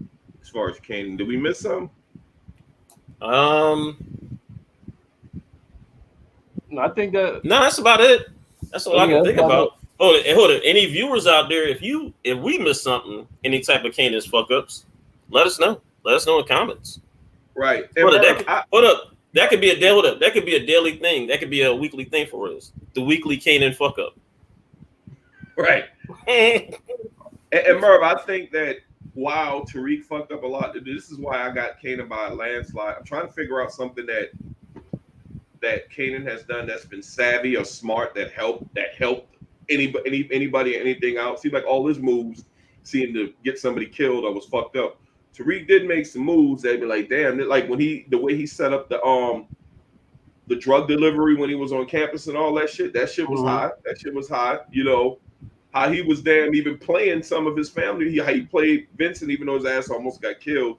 as far as Kanan. Did we miss some? No, I think that. No, that's about it. That's all I can think about. Hold it. Any viewers out there, if we miss something, any type of Kanan's fuck ups, let us know. Let us know in the comments. Right. Hold up. That could be a daily thing. That could be a weekly thing for us. The weekly Kanan fuck up. Right. and Merv, I think that while Tariq fucked up a lot, this is why I got Kanan by a landslide. I'm trying to figure out something that Kanan has done that's been savvy or smart that helped anybody anything out. Seems like all his moves seemed to get somebody killed or was fucked up. Tariq did make some moves that'd be like, damn, like when the way he set up the drug delivery when he was on campus and all that shit was high. That shit was high. How he was damn even playing some of his family. How he played Vincent even though his ass almost got killed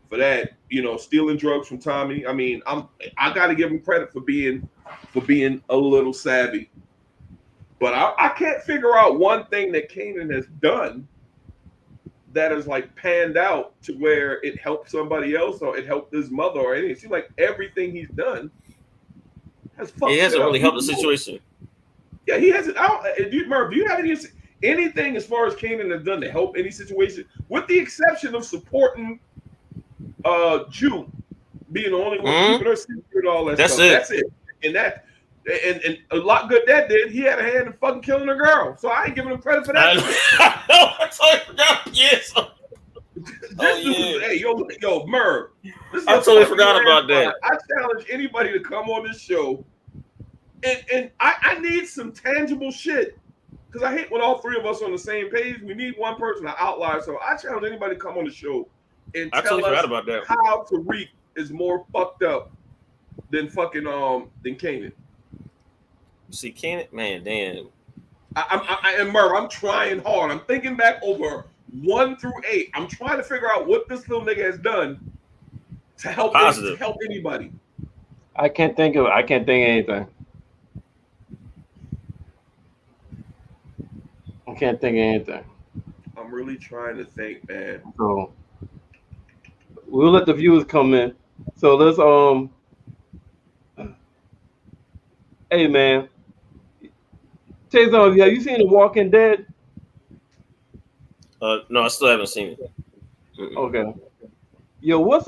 for that. Stealing drugs from Tommy. I mean, I got to give him credit for being a little savvy. But I can't figure out one thing that Kanan has done that is like panned out to where it helped somebody else or it helped his mother or anything. It seems like everything he's done has fucked. It hasn't really helped the situation. Yeah, he hasn't. Merv, do you have anything as far as Kanan has done to help any situation, with the exception of supporting Jew being the only one keeping her secret, all that stuff. That's it. And a lot good that did. He had a hand in fucking killing a girl, so I ain't giving him credit for that. I totally forgot. Yes. Hey, yo, Merv. I totally forgot about that. I challenge anybody to come on this show, and I need some tangible shit because I hate when all three of us are on the same page. We need one person to outlier. So I challenge anybody to come on the show and tell us about that. How Tariq is more fucked up than fucking than Kanan. See, Kanan, man, damn. And Merv, I'm trying hard. I'm thinking back over 1 through 8. I'm trying to figure out what this little nigga has done to help anybody. I can't think of anything. I can't think of anything. I'm really trying to think, man. So we'll let the viewers come in. So let's hey man, Taison, have you seen The Walking Dead? No, I still haven't seen it. Mm-mm. Okay. Yo, what's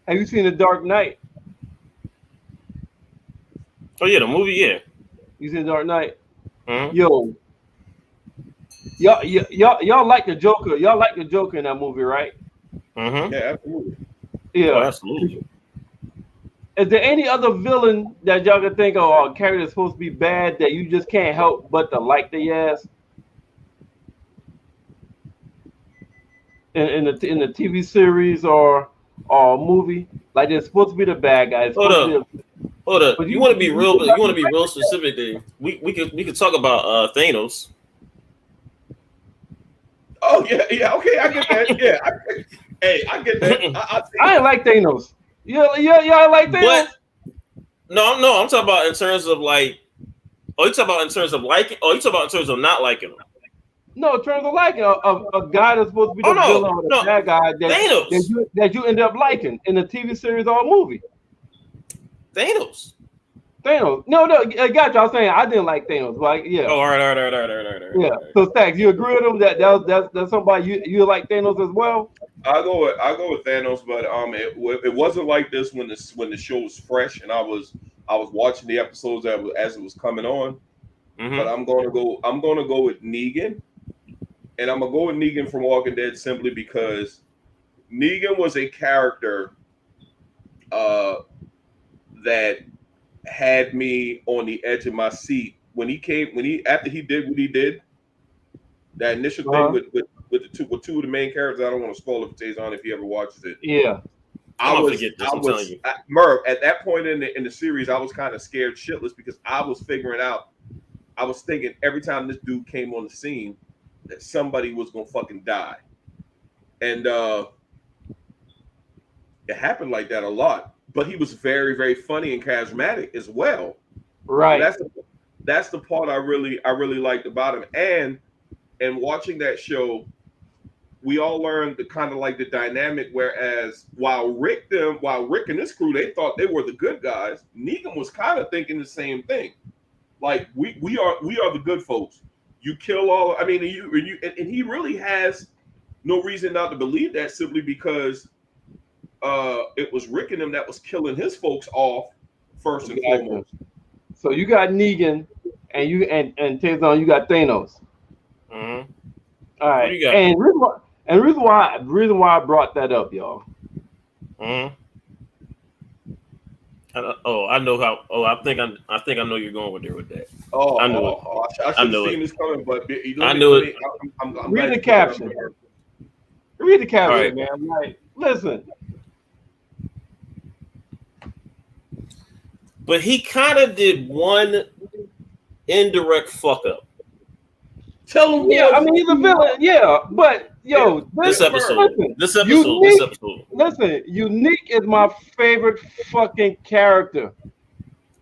have you seen The Dark Knight? Oh yeah, the movie, yeah. You seen The Dark Knight? Mm-hmm. Yo, y'all like the Joker. Y'all like the Joker in that movie, right? Mm-hmm. Yeah, absolutely. Yeah. Oh, absolutely. Is there any other villain that y'all can think of or character that's supposed to be bad that you just can't help but to like the ass in the TV series or movie? Like they're supposed to be the bad guys. Hold up. But You want to be real, but you want to be real specific. Then we could talk about Thanos. Oh yeah, okay, I get that. Yeah, I get that. I ain't like Thanos. Y'all like Thanos? But no, I'm talking about in terms of like. Oh, you talking about in terms of liking? Oh, you talking about in terms of not liking him? No, in terms of liking a guy that's supposed to be the villain or the bad guy that you end up liking in the TV series or movie. Thanos. No, I got you. I was saying I didn't like Thanos, but yeah. Oh, all right. Yeah. So Stacks, you agree with him that's somebody you like Thanos as well? I go with Thanos, but it wasn't like this when the show was fresh and I was watching the episodes as it was coming on. Mm-hmm. But I'm gonna go with Negan, and I'm gonna go with Negan from Walking Dead simply because Negan was a character that had me on the edge of my seat after he did what he did. That initial thing with two of the main characters. I don't want to spoil it for Taison if he ever watches it. Yeah. Merv, at that point in the series, I was kind of scared shitless because I was thinking every time this dude came on the scene that somebody was gonna fucking die. And it happened like that a lot. But he was very, very funny and charismatic as well. Right. That's the part I really liked about him. And watching that show, we all learned the kind of like the dynamic. Whereas while Rick and this crew, they thought they were the good guys, Negan was kind of thinking the same thing. Like we are the good folks. You kill all. I mean, and he really has no reason not to believe that simply because it was Rick and them that was killing his folks off first and foremost. So you got Negan, and you and Taison, you got Thanos. Mm-hmm. All right, and reason why I brought that up, y'all. Mm-hmm. I know how. Oh, I think I know you're going with that. Oh, I knew it. I should have seen this coming, but I knew it. I'm read the caption. Read the caption, right, man. Like, listen. But he kind of did one indirect fuck up. Tell him. Yeah, I mean he's a villain. Yeah, but yo, this episode. Listen, Unique is my favorite fucking character.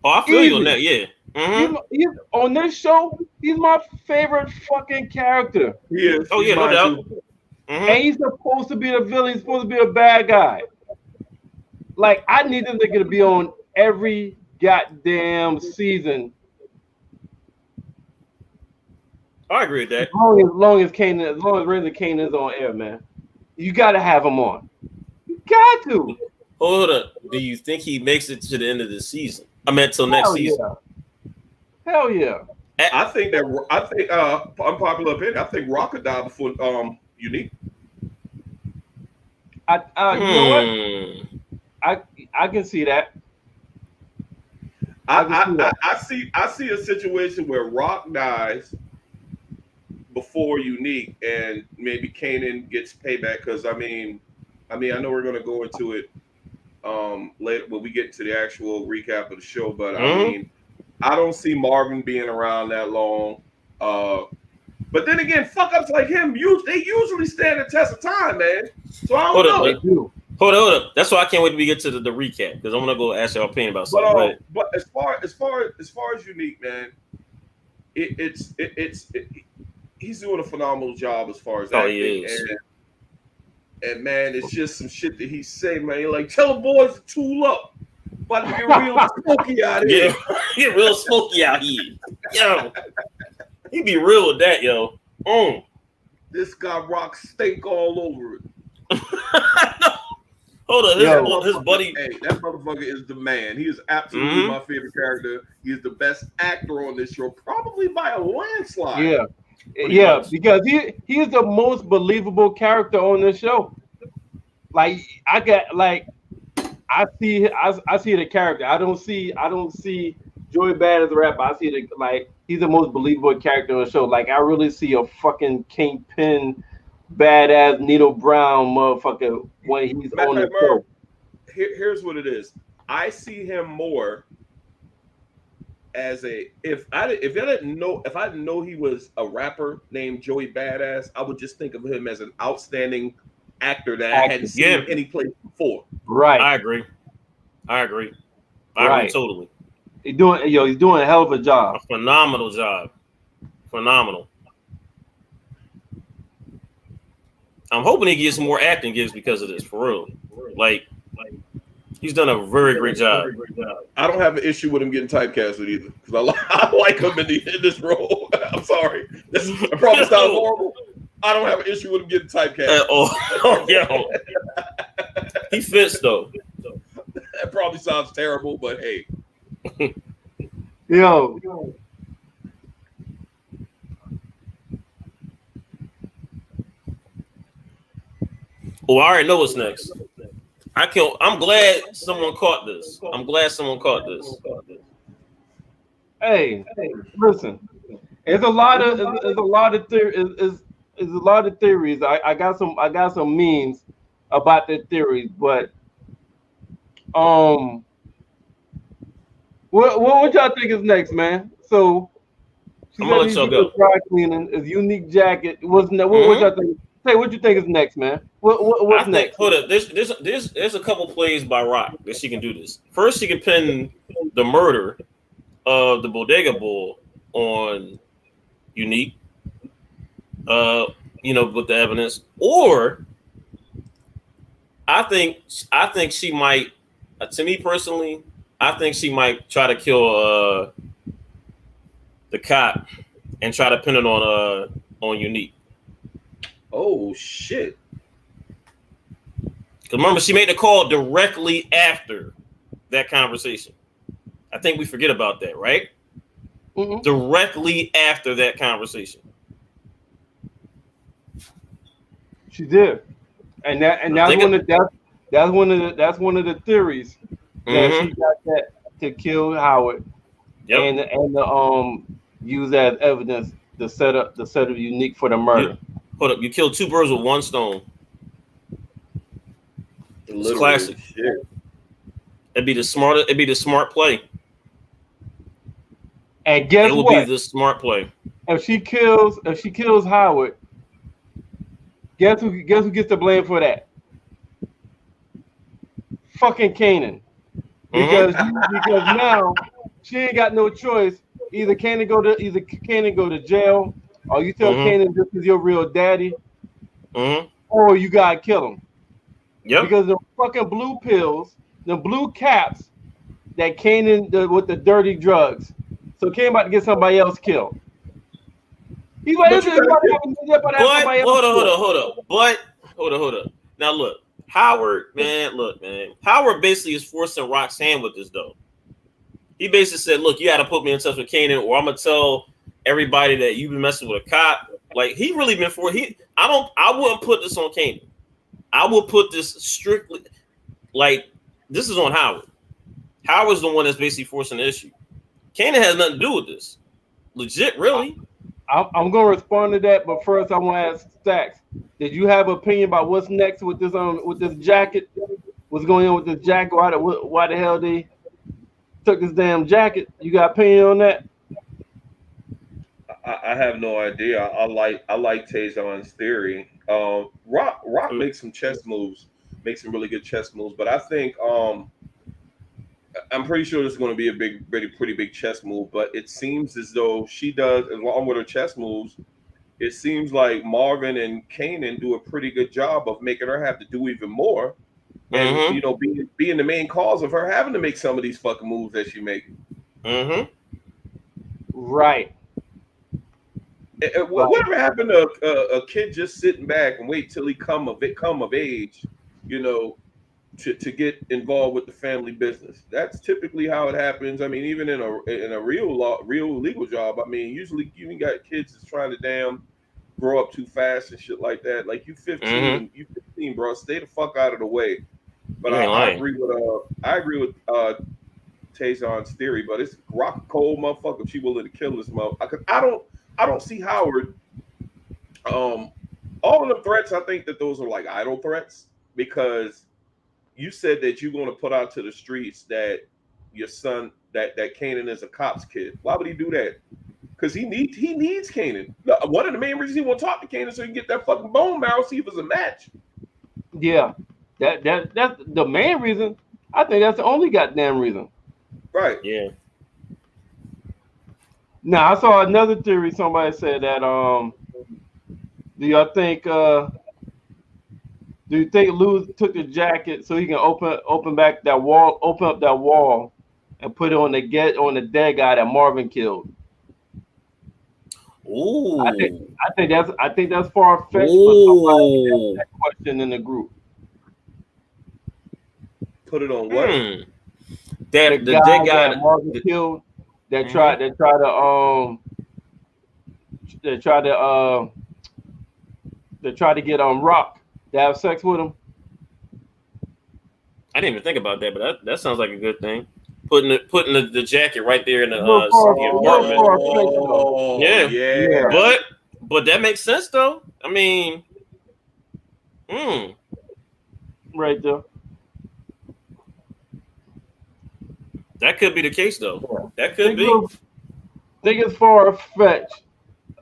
Oh, I feel you on that. Yeah. Mm-hmm. He's on this show. He's my favorite fucking character. He is. Oh yeah, no doubt. Mm-hmm. And he's supposed to be the villain. He's supposed to be a bad guy. Like I need this nigga to be on every goddamn season. I agree with that. As long as Raising Kanan is on air, man, you gotta have him on. You got to. Hold up. Do you think he makes it to the end of the season? I meant till next season. Hell yeah. I think unpopular opinion. I think Rock could die before Unique. You know what? I can see that. I see a situation where Rock dies before Unique, and maybe Kanan gets payback. Because I mean, I know we're gonna go into it later when we get to the actual recap of the show. But I mean, I don't see Marvin being around that long. But then again, fuck ups like him, they usually stand the test of time, man. So I don't know. Hold up. That's why I can't wait till we get to the recap because I'm gonna go ask your opinion about something. But as far as Unique, man, he's doing a phenomenal job as far as that. He is. And man, it's just some shit that he's saying, man. Like, tell the boys to tool up. About to get real smoky out here. Get real smoky out here. Yo. He be real with that, yo. This guy rock steak all over it. Hold on, his buddy. Hey, that motherfucker is the man. He is absolutely my favorite character. He is the best actor on this show, probably by a landslide. Yeah, because he is the most believable character on this show. Like I see the character. I don't see Joey Bad as a rapper. I see he's the most believable character on the show. Like I really see a fucking Kingpin, badass Nino Brown motherfucker when he's on the show. Here's what it is. I see him more as if I didn't know he was a rapper named Joey Badass, I would just think of him as an outstanding actor that I hadn't seen any place before. Right. I agree totally. He's doing a hell of a job. A phenomenal job. Phenomenal. I'm hoping he gets more acting gigs because of this, for real. Like he's done a very great job. I don't have an issue with him getting typecasted either, because I like him in this role. I'm sorry. This probably sounds horrible. I don't have an issue with him getting typecast. Yo. He fits though. That probably sounds terrible, but hey. Yo. Oh, I already know what's next. I'm glad someone caught this. Hey, listen. It's a lot of theories. I got some memes about the theories, but what y'all think is next, man? So I'm gonna let y'all go. Dry cleaning, his unique jacket. What y'all think? Say what you think is next, man. What's next? Hold up. There's a couple plays by Rock that she can do this. First, she can pin the murder of the Bodega Bull on Unique. With the evidence. Or I think she might. To me personally, I think she might try to kill the cop and try to pin it on Unique. Oh shit! Because remember, she made the call directly after that conversation. I think we forget about that, right? Mm-hmm. Directly after that conversation, she did, and that's one of the theories that she got that to kill Howard, and use as evidence the setup Unique for the murder. Hold up, you killed two birds with one stone. It's classic. Shit. It'd be the smart play. And guess what? It will be the smart play. If she kills Howard, guess who gets the blame for that? Fucking Kanan. Because now she ain't got no choice. Either Kanan go to jail, or you tell Kanan this is your real daddy, or you gotta kill him. Yep. Because the fucking blue pills, the blue caps that Kanan with the dirty drugs. So Kanan about to get somebody else killed. He's like, hold on. Now look, Howard basically is forcing Rock's hand with this though. He basically said, look, you gotta put me in touch with Kanan, or I'm gonna tell everybody that you've been messing with a cop. Like he really been I wouldn't put this on Kanan. I will put this strictly this is on Howard. Howard's the one that's basically forcing the issue. Kanan has nothing to do with this. Legit, really. I'm gonna respond to that, but first I want to ask Stacks. Did you have an opinion about what's next with this jacket? What's going on with this jacket? Why the hell they took this damn jacket? You got an opinion on that? I have no idea. I like Taison's theory. Rock makes some chess moves, makes some really good chess moves, but I think I'm pretty sure this is going to be a pretty big chess move. But it seems as though she does, along with her chess moves, it seems like Marvin and Kanan do a pretty good job of making her have to do even more and being the main cause of her having to make some of these fucking moves that she making. Right. Whatever happened to a kid just sitting back and wait till he come of age, to get involved with the family business? That's typically how it happens. I mean, even in a real legal job, I mean, usually you even got kids that's trying to damn grow up too fast and shit like that. Like you 15, bro. Stay the fuck out of the way. But I agree with Taison's theory, but it's rock cold motherfucker if she willing to kill this motherfucker. I don't see Howard. All of the threats, I think that those are like idle threats, because you said that you're going to put out to the streets that your son, that Kanan is a cop's kid. Why would he do that? Because he needs Kanan. One of the main reasons he want to talk to Kanan so he can get that fucking bone marrow, see if it's a match. Yeah, that's the main reason. I think that's the only goddamn reason. Right. Yeah. Now I saw another theory. Somebody said that do y'all think do you think Lou took the jacket so he can open up that wall and put it on the dead guy that Marvin killed? Ooh. I think that's far fetched for somebody to ask that question in the group. Put it on what? The dead guy that Marvin killed that tried to get Rock to have sex with him. I didn't even think about that, but that sounds like a good thing. Putting the jacket right there in the apartment. Yeah. But that makes sense though. I mean, right there. That could be the case though. Yeah. That could be. I think it's far fetched.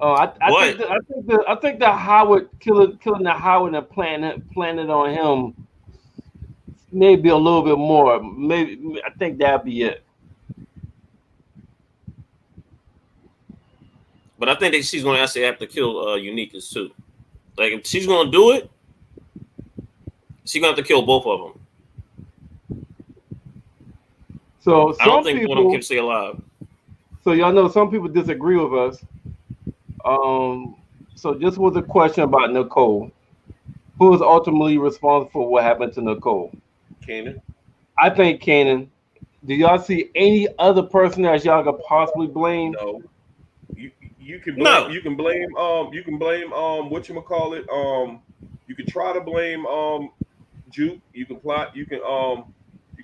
I think the Howard killing the Howard and planning on him maybe a little bit more. Maybe I think that'd be it. But I think that she's going to actually have to kill Uniquez too. Like if she's going to do it, she's going to have to kill both of them. So I don't think one of them can stay alive. So y'all know some people disagree with us. So this was a question about Nicole. Who is ultimately responsible for what happened to Nicole? Kanan. I think Kanan. Do y'all see any other person that y'all could possibly blame? No. You can blame whatchamacallit. You can try to blame Juke. You can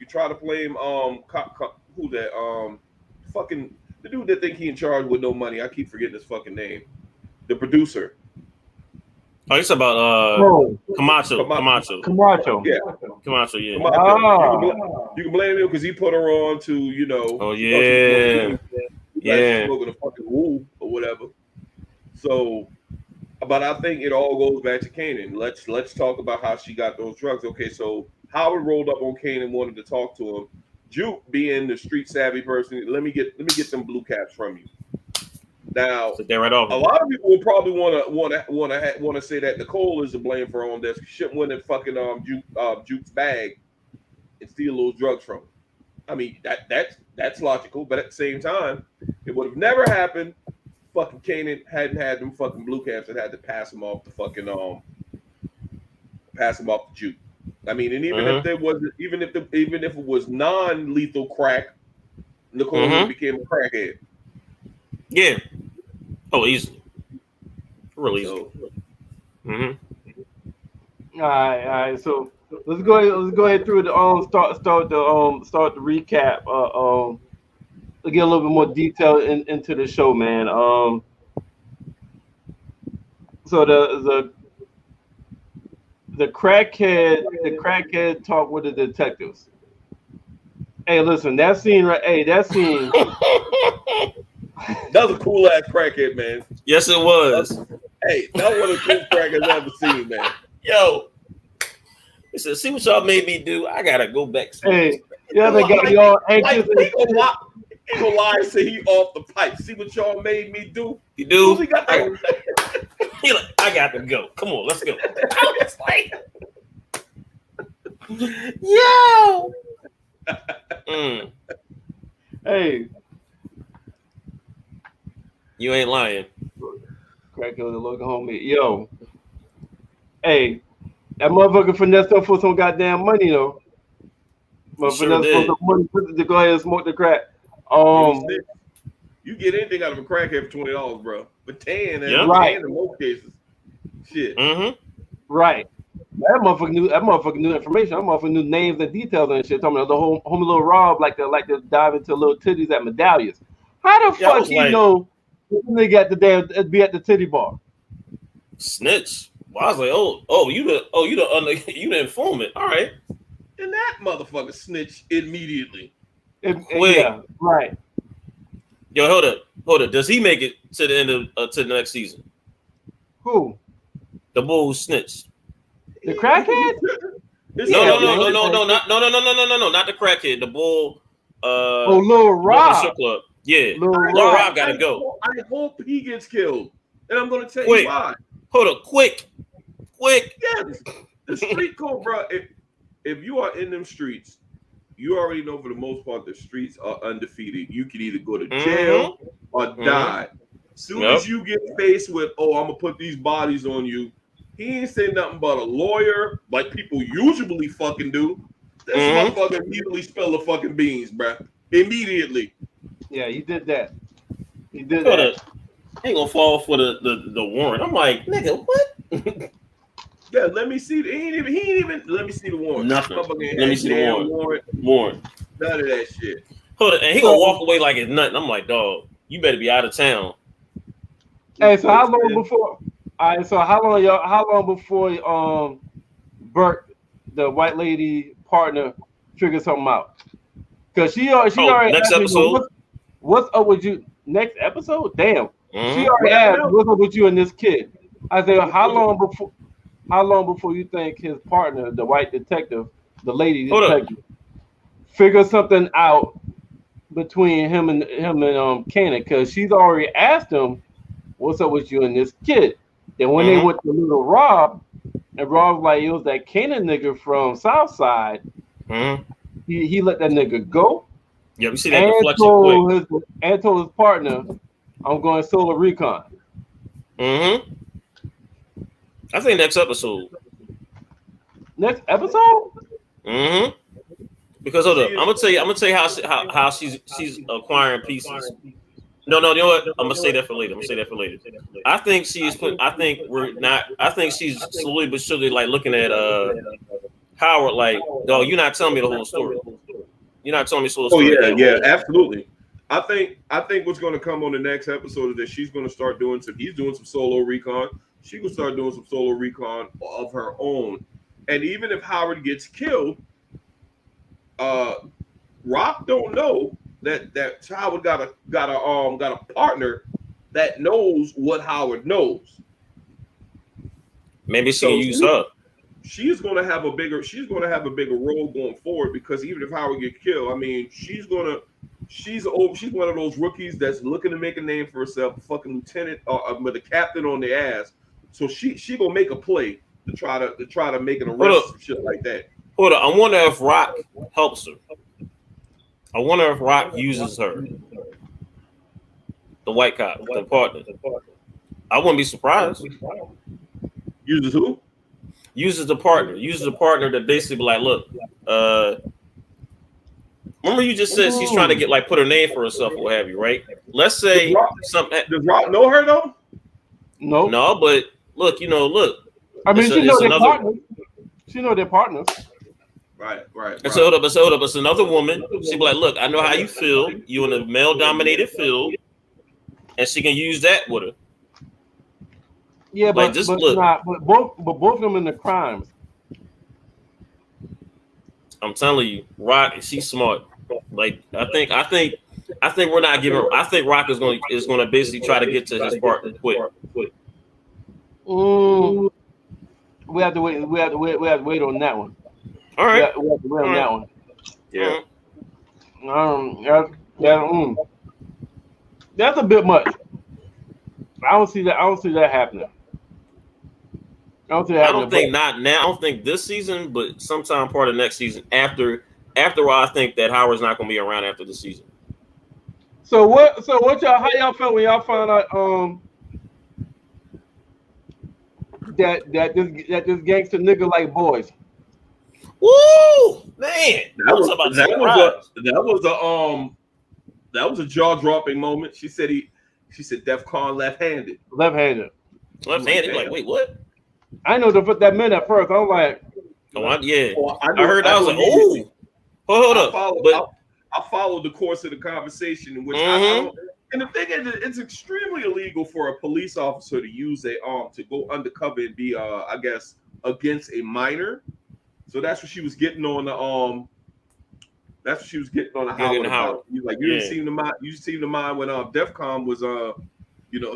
try to blame who that fucking the dude that think he in charge with no money. I keep forgetting his fucking name. The producer. Oh, it's about Camacho. Yeah. Camacho, yeah. Camacho. You can blame him because he put her on to, Oh yeah. Yeah. Smoking a fucking woo or whatever. So, but I think it all goes back to Kanan. Let's talk about how she got those drugs. Okay, so Howard rolled up on Kanan, wanted to talk to him. Juke, being the street savvy person, let me get some blue caps from you. Now, right off. A lot of people will probably want to say that Nicole is to blame for all this. Shouldn't win that fucking Juke's bag and steal those drugs from him. I mean that's logical, but at the same time, it would have never happened. Fucking Kanan hadn't had them fucking blue caps and had to pass them off the fucking Juke. I mean, and even if there wasn't, even if it was non-lethal crack, Nicole became a crackhead. Yeah. Oh, easily. Really easy. All right. So let's go ahead through the start the recap. To get a little bit more detail into the show, man. So the crackhead talk with the detectives. Hey, listen, that scene. That was a cool ass crackhead, man. Yes, it was. That was one of the coolest crackheads I've ever seen, man. Yo, he said, "See what y'all made me do? I gotta go back." Hey, yeah, they got y'all anxious. He gonna lie and say he off the pipe. See what y'all made me do? You do? He got that. He like, I got to go. Come on, let's go. I was like, Yo. Hey, You ain't lying. crack the local homie. Yo, hey, that motherfucker finessed up for some goddamn money though. He sure Finessed for did. some money to go ahead and smoke the crack. You get anything out of a crackhead for $20, bro. But 10 and Right. 10 in most cases. Shit. Right. That motherfucker knew information. That motherfucker knew names and details and shit. Talking about the whole homie little Rob like to dive into little titties at medallions. How the Yeah, I fuck was he like- know they got the damn be at the titty bar? Snitch. Well, I was like, you the informant. All right. And that motherfucker snitched immediately. Wait. Yeah, right. Yo, hold up. Does he make it to the end of to the next season? Who? The bull who snitched. The crackhead? No, not the crackhead. The bull. Lil Rob. Strip club. Yeah, Lil Lil Rob. Rob gotta go. I hope he gets killed, and I'm gonna tell Quick. you why. Hold up, quick. Yes, the street code, bro. If you are in them streets, you already know for the most part the streets are undefeated. You can either go to jail or die. Soon as you get faced with, I'm gonna put these bodies on you, he ain't saying nothing but a lawyer, like people usually fucking do. This motherfucker immediately spill the fucking beans, bro. Immediately. Yeah, he did that. He did that. Ain't gonna fall for the warrant. I'm like, nigga, what? Yeah, let me see. He ain't even. Let me see the warrant. Nothing. Let me see the warrant. None of that shit. Hold it, and he gonna walk away like it's nothing. I'm like, dog, you better be out of town. Hey, so how long before? All right, so how long before Bert, the white lady partner, figures something out? Because she already next asked episode. Me, what's up with you? Next episode? Damn. Mm-hmm. She already asked, what's up with you and this kid? I said, how long before you think his partner, the white detective, the lady detective, figure something out between him and Kanan? Because she's already asked him, what's up with you and this kid? Then when they went to little Rob, and Rob was like, it was that Kanan nigga from Southside. He let that nigga go. Yeah, we see that deflection quick. And told his partner, I'm going solo recon. I think next episode. Next episode? Because hold up, I'm gonna tell you how she's acquiring pieces. No, you know what? I'm gonna say that for later. I think she's slowly but surely like looking at Howard like, no, you're not telling me the whole story. You're not telling me the whole story. Oh yeah, absolutely. I think what's going to come on the next episode is that she's going to start doing he's doing some solo recon. She will start doing some solo recon of her own. And even if Howard gets killed, Rock don't know that Howard got a partner that knows what Howard knows. Maybe she can use her. She's going to have a bigger role going forward, because even if Howard gets killed, I mean, she's one of those rookies that's looking to make a name for herself, a fucking lieutenant with a captain on the ass. So she gonna make a play to try to make an arrest and shit like that. Hold on, I wonder if Rock helps her. I wonder if Rock uses her. The white cop, the partner. I wouldn't be surprised. Uses who? Uses the partner. Uses a partner that basically be like, look, remember you just said she's trying to get put her name for herself or what have you, right? Let's say something. Does Rock know her though? No. No, but look. I mean, she know their partners. She know their partners. Right. And so hold up. It's another woman. She be like, look, I know how you feel. You in a male-dominated field, and she can use that with her. Yeah, but both of them in the crimes. I'm telling you, Rock, she's smart. I think we're not giving. I think Rock is going to basically try to get to his partner quick. We have to wait. We have to wait on that one. All right. We have to wait on that one. Yeah. That's a bit much. I don't see that happening. I don't think not now. I don't think this season, but sometime part of next season. After a while, I think that Howard's not going to be around after the season. So what y'all? How y'all felt when y'all found out that this gangster nigga like boys? Woo, man! That was a jaw dropping moment. She said Def Con left-handed. Left-handed. Like, wait, what? I know that meant at first. I was like, yeah. I heard. I was like, oh, hold up. I followed the course of the conversation in which I don't. And the thing is, it's extremely illegal for a police officer to use a to go undercover and be I guess against a minor. So that's what she was getting on the That's what she was getting on the Howard about. You like you didn't seem to mind. You seem to mind when DEFCON was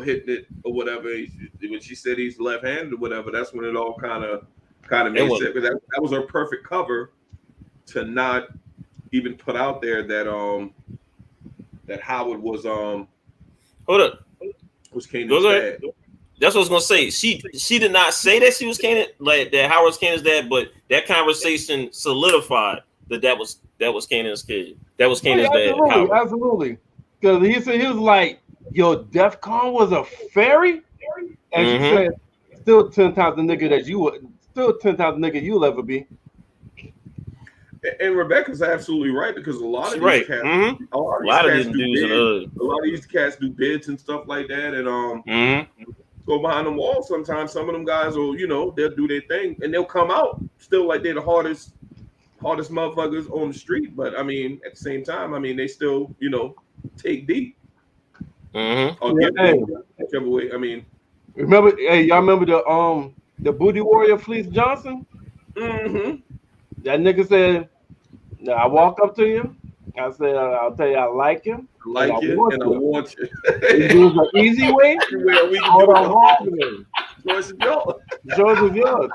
hitting it or whatever. When she said he's left-handed or whatever, that's when it all kind of made sense. That was her perfect cover to not even put out there that that Howard was hold up was Kanan's dad. That's what I was gonna say. She did not say that she was Kanan, like that Howard's Kanan's dad, but that conversation solidified that was Kanan's kid. That was Kanan's dad. Absolutely. Because he was like, yo, DEFCON was a fairy? And she said, still 10 times the nigga you'll ever be. And Rebecca's absolutely right, because a lot of these cats, a lot of these cats do bids and stuff like that, and go behind the wall. Sometimes some of them guys will, they'll do their thing and they'll come out still like they're the hardest motherfuckers on the street. But I mean, at the same time, I mean, they still, take deep. Or give whichever way. I mean, y'all remember the booty warrior Fleece Johnson? That nigga said, I walk up to you. I said, I'll tell you I like him. I want you. It was an easy way. Everywhere we can do the hard way. Choice is yours.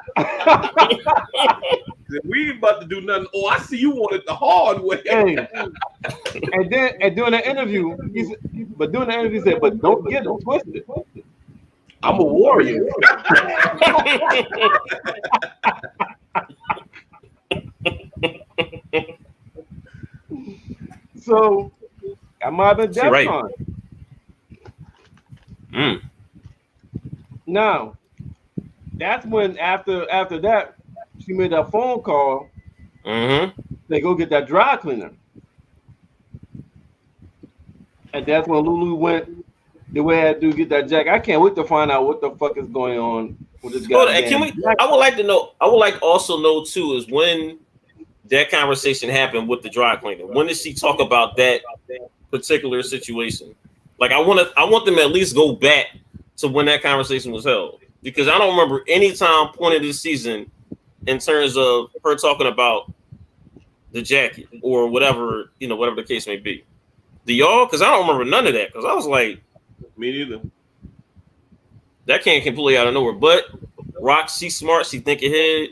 We ain't about to do nothing. Oh, I see you want it the hard way. Hey. And during the interview, he said, but don't get it twisted. I'm a warrior. So I might have been DEFCON. Now, that's when after that, she made that phone call. They go get that dry cleaner, and that's when Lulu went the way I had to get that jacket. I can't wait to find out what the fuck is going on with this guy. I would like to know. I would like also know too is when that conversation happened with the dry cleaner. When did she talk about that particular situation? Like, I want them to at least go back to when that conversation was held, because I don't remember any time point of this season in terms of her talking about the jacket or whatever, whatever the case may be. Do y'all? Because I don't remember none of that. Because I was like, me neither. That came completely out of nowhere. But Rock, she's smart. She think ahead.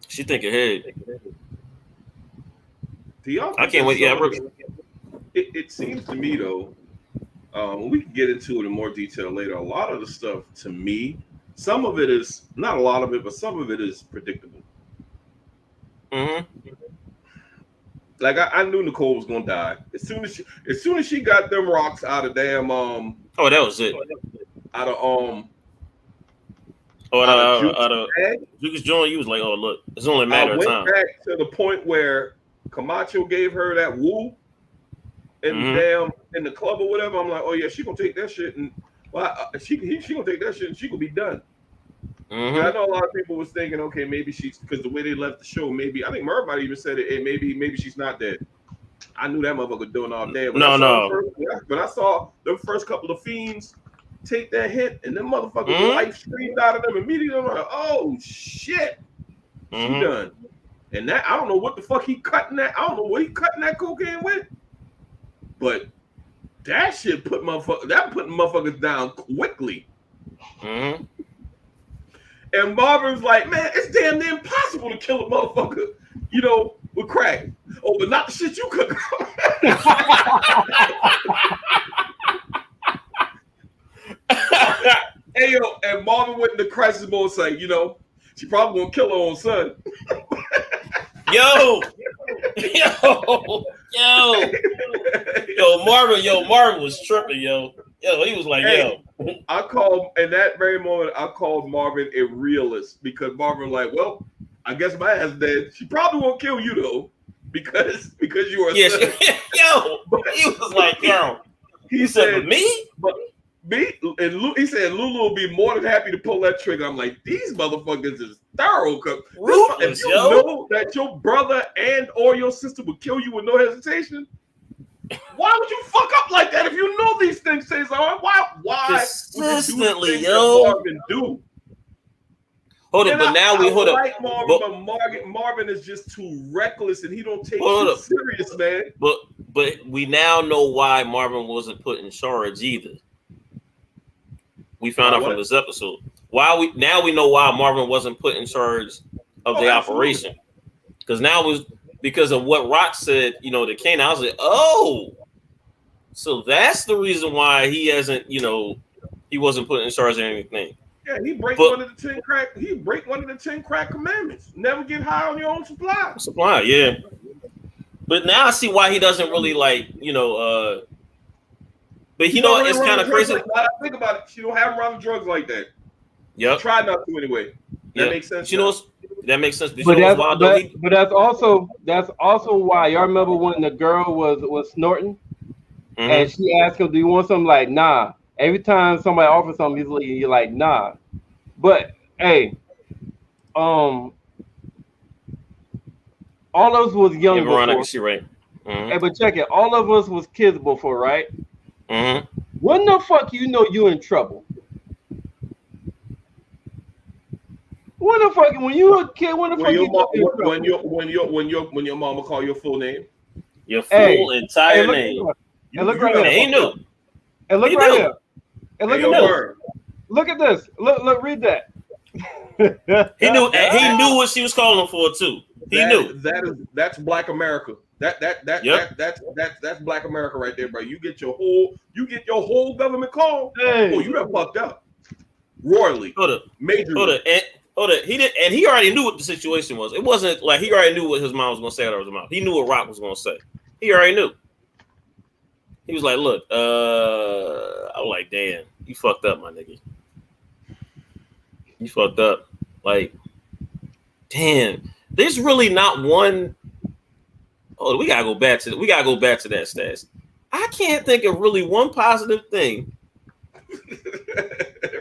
She think ahead. I can't wait. Yeah, it seems to me though, we can get into it in more detail later. A lot of the stuff, to me, some of it is not a lot of it, but some of it is predictable. Like I knew Nicole was gonna die as soon as she got them rocks out of damn Oh, that was it. Out of Juke's joint, you was like, oh look, it's only a matter of time. I went back to the point where Camacho gave her that woo and damn in the club or whatever. I'm like, oh yeah, she gonna take that shit and she gonna take that shit and she gonna be done. I know a lot of people was thinking, okay, maybe she's, because the way they left the show, maybe I think Merv might even said it. Hey, maybe she's not dead. I knew that motherfucker doing all day. But I saw the first couple of fiends take that hit, and them motherfuckers life streamed out of them immediately. I'm like, oh shit, she done. And that I don't know what the fuck he cutting that. I don't know what he cutting that cocaine with, but that shit put motherfuckers down quickly. And Marvin's like, man, it's damn near impossible to kill a motherfucker, with crack. Oh, but not the shit you cook. Hey yo, and Marvin went into crisis mode, saying, she probably gonna kill her own son. Yo, Marvin was tripping, yo, he was like, hey, I called in that very moment. I called Marvin a realist because Marvin like, well, I guess my ass dead. She probably won't kill you though, because you are. Yes, he was like, yo, he said me, but me, and he said Lulu will be more than happy to pull that trigger. I'm like, these motherfuckers is thorough. If you know that your brother and or your sister would kill you with no hesitation, why would you fuck up like that if you know these things? Taison? Why consistently, yo? Marvin do? Hold on, but now we hold up. Marvin, but Marvin is just too reckless, and he don't take it serious, man. But we now know why Marvin wasn't put in charge either. We found out from this episode. We know why Marvin wasn't put in charge of the operation. Because now it was because of what Rock said, to Kanan. I was like, oh, so that's the reason why he hasn't, he wasn't put in charge of anything. Yeah, he break one of the 10 crack commandments. Never get high on your own supply. Yeah. But now I see why he doesn't really but it's kind of crazy. Think about it. She don't have him around the drugs like that. Yep. Try not to anyway. That makes sense. That makes sense. But that's also why y'all remember when the girl was snorting, and she asked him, "Do you want something?" Like, nah. Every time somebody offers something, you're like, nah. But hey, all of us was young before. She right. Hey, but check it. All of us was kids before, right? Mm-hmm. When the fuck you're in trouble? When the fuck when you a kid? When your mama call your full name? Your full entire name. And look right here. He knew. And look right here. And look at this. Look at this. Look. Read that. He knew. He knew what she was calling for too. He knew. That's Black America. That's Black America right there, bro. You get your whole government call. Hey. Oh, you done fucked up. Royally. Major. Hold it. He already knew what the situation was. It wasn't like he already knew what his mom was gonna say out of his mouth. He knew what Rock was gonna say. He already knew. He was like, look, I was like, damn, you fucked up, my nigga. You fucked up. Like, damn, there's really not one. Oh, we gotta go back to that stats. I can't think of really one positive thing.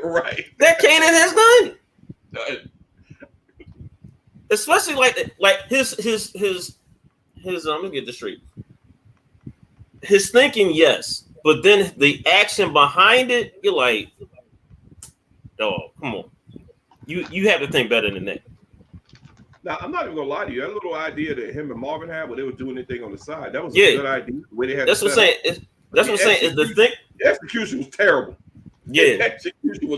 Right. That Kanan has done. Especially like his let me get this straight. His thinking, yes, but then the action behind it, you're like, oh, come on. You have to think better than that. Now, I'm not even gonna lie to you. That little idea that him and Marvin had where they were doing anything on the side, that was a good idea. Where they had that's what I'm saying. That's what I'm saying. Is the thing the execution was terrible. Yeah,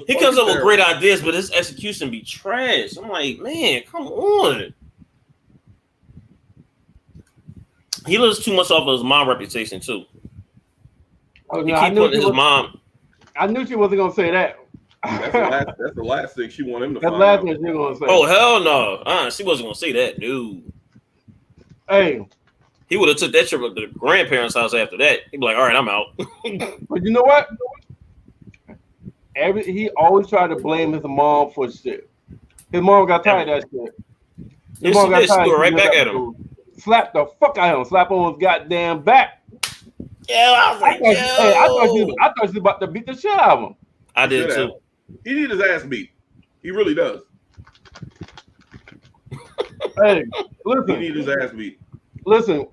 he comes up with great ideas, but his execution be trash. I'm like, man, come on. He lives too much off of his mom reputation too. Oh, no, I knew she wasn't gonna say that. That's the last thing she wanted him to. That's the last thing she gonna say. Oh hell no! She wasn't gonna say that, dude. Hey, he would have took that trip to the grandparents' house after that. He'd be like, "All right, I'm out." But you know what? He always tried to blame his mom for shit. His mom got tired of that shit. His mom got tired. She right back at him. Slapped the fuck out of him. Slap on his goddamn back. Yeah, I was like, I thought she was about to beat the shit out of him. I did too. He needs his ass beat. He really does. Hey, listen. He needs his ass beat. Listen.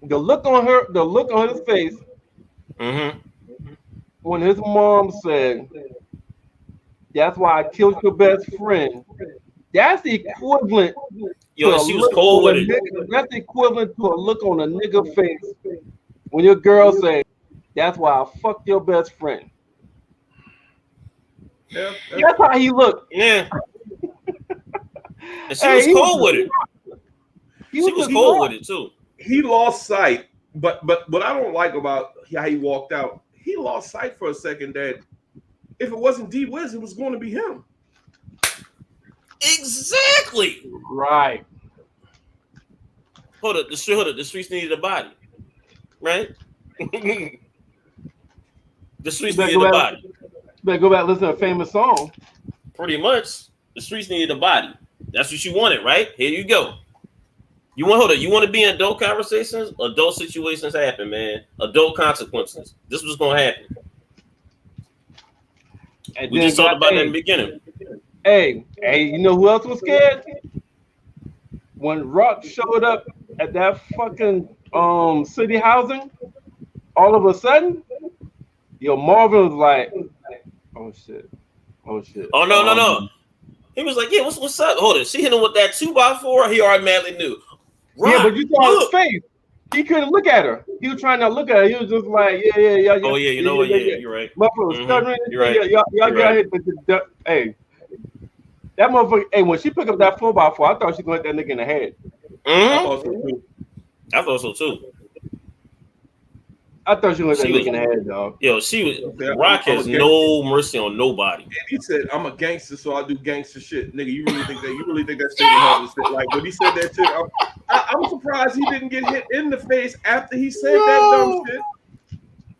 The look on his face. Mm-hmm. When his mom said, "That's why I killed your best friend," that's the equivalent. Yo, she was cold with it. That's the equivalent to a look on a nigga face when your girl say, "That's why I fucked your best friend." Yeah, that's how he looked. Yeah. And she was cold with it. She was cold with it too. He lost sight, but what I don't like about how he walked out, he lost sight for a second that if it wasn't D Wiz, it was going to be him. Exactly. Right. Hold up. The streets needed a body, right? The streets needed a body. Better go back and listen to a famous song. Pretty much, the streets needed a body. That's what you wanted, right? Here you go. You want to be in adult conversations? Adult situations happen, man. Adult consequences. This was gonna happen. And we just talked about that in the beginning. Hey, you know who else was scared? When Rock showed up at that fucking city housing, all of a sudden, Marvin was like, oh shit. Oh no. He was like, yeah, what's up? Hold it. She hit him with that 2x4. He automatically knew. Rock, yeah, but you saw his face. He couldn't look at her. He was trying to look at her. He was just like, yeah. Oh yeah, you know what? Yeah, you're right. Motherfucker was stuttering. You're right. Y'all got hit. Hey, that motherfucker. Hey, when she picked up that 4x4, I thought she was going to hit that nigga in the head. I thought so too. I thought she was in the head, dog. Yo, Rock has no mercy on nobody. He said, "I'm a gangster, so I do gangster shit." Nigga, you really think that statement happened? Like when he said that shit, I'm surprised he didn't get hit in the face after he said that dumb shit.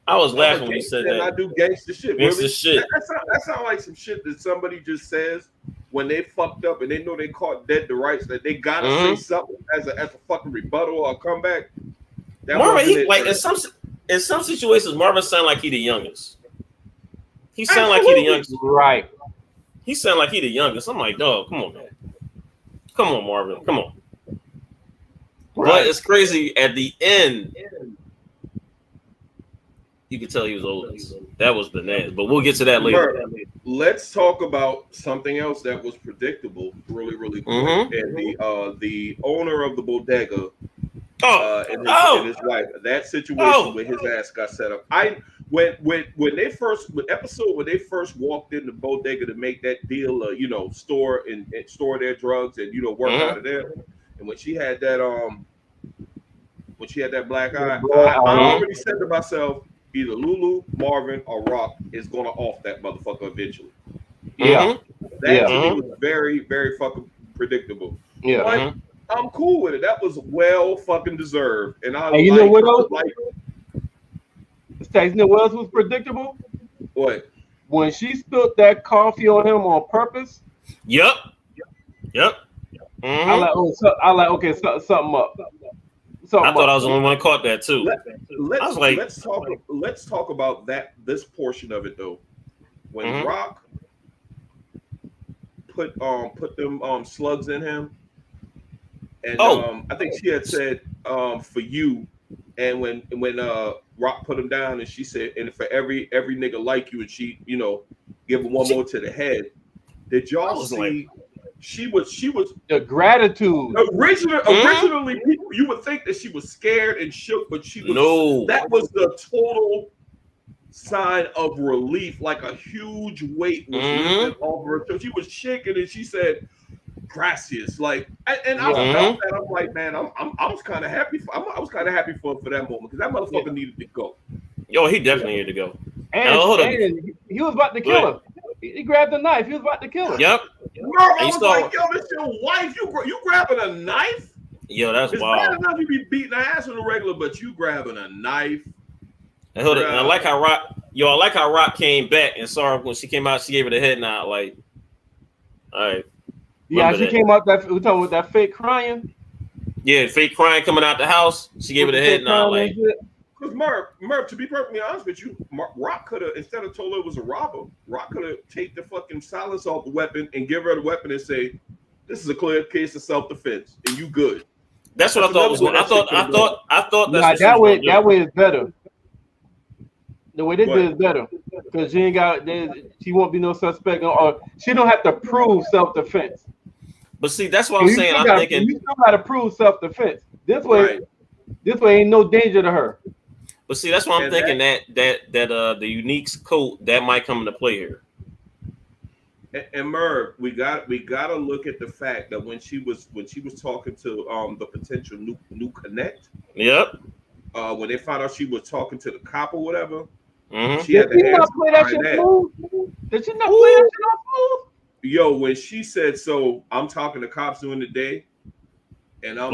I was laughing when he said that. I do gangster shit. Gangster shit. That sounds like some shit that somebody just says when they fucked up and they know they caught dead to rights, that they gotta say something as a fucking rebuttal or a comeback. Marvin, in some situations, Marvin sound like he the youngest. He sound like he the youngest. Right. He sound like he the youngest. I'm like, dog, come on, man. Come on, Marvin. Come on. Right. But it's crazy. At the end, you could tell he was oldest. That was bananas. But we'll get to that later. Let's talk about something else that was predictable really, really quick. And the owner of the bodega and his wife. That situation where his ass got set up. When they first walked in the bodega to make that deal, store and store their drugs and work out of there. And when she had that black eye, I already said to myself, either Lulu, Marvin, or Rock is gonna off that motherfucker eventually. Yeah. That to me was very, very fucking predictable. Yeah. But I'm cool with it. That was well fucking deserved. And you know what else? You know what else was predictable? What? When she spilled that coffee on him on purpose. Yep. I like okay, something up. I thought I was the only one who caught that too. Let's talk about this portion of it though. When Rock put them slugs in him, and I think she had said for you, and when Rock put him down, and she said, and for every nigga like you, and she give him one more to the head. Did y'all see? She was the gratitude. Originally, you would think that she was scared and shook, but she was. No, that was the total sign of relief, like a huge weight was lifted off her. So she was shaking, and she said, "Gracias." Like, and I felt that. I'm like, man, I was kind of happy. I was kind of happy for that moment because that motherfucker needed to go. Yo, he definitely needed to go. And he was about to kill her. He grabbed a knife. He was about to kill her. Yep. I was like, yo, this your wife. You grabbing a knife? Yo, that's it's wild. It's bad enough you be beating her ass on the regular, but you grabbing a knife. And I like how Rock came back and saw her when she came out. She gave her the head nod. Like, all right. Yeah, she came out we're talking about that fake crying. Yeah, fake crying coming out the house. She gave her the head nod. Like, because Merv, to be perfectly honest with you, Rock could have, instead of told her it was a robber, Rock could have taken the fucking silence off the weapon and give her the weapon and say, "This is a clear case of self-defense, and you good." That's what I thought was going. I thought that's that way is better. The way they did is better because she won't be no suspect, or she don't have to prove self-defense. But see, that's what I'm saying. I'm thinking you still got to prove self-defense. This way ain't no danger to her. But see, that's why I'm thinking that the Unique's coat that might come into play here. And Merv, we got to look at the fact that when she was talking to the potential new connect. Yep. When they found out she was talking to the cop or whatever, she had the play that shit. Did you not play that shit on fool? Yo, when she said, so I'm talking to cops during the day, and I'm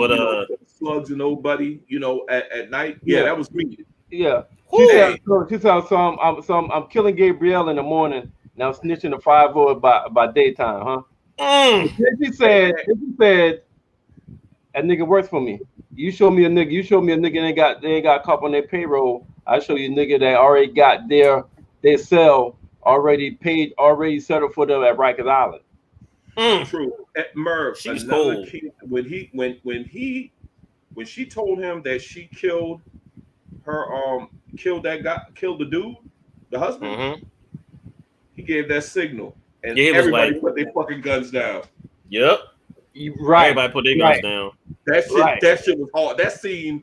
slugs and nobody, at night. Yeah, that was me. Yeah. Hey. She said, I'm killing Gabrielle in the morning, and I'm snitching the 5 by daytime, huh? Then she said, that nigga works for me. You show me a nigga they ain't got caught on their payroll. I show you a nigga that already got their cell already paid, already settled for them at Rikers Island. True. Merv, she's another cold. key, when she told him that she killed her, killed the dude, the husband, he gave that signal, and everybody put their fucking guns down. Yep. Right. Everybody put their guns down. That shit was hard. That scene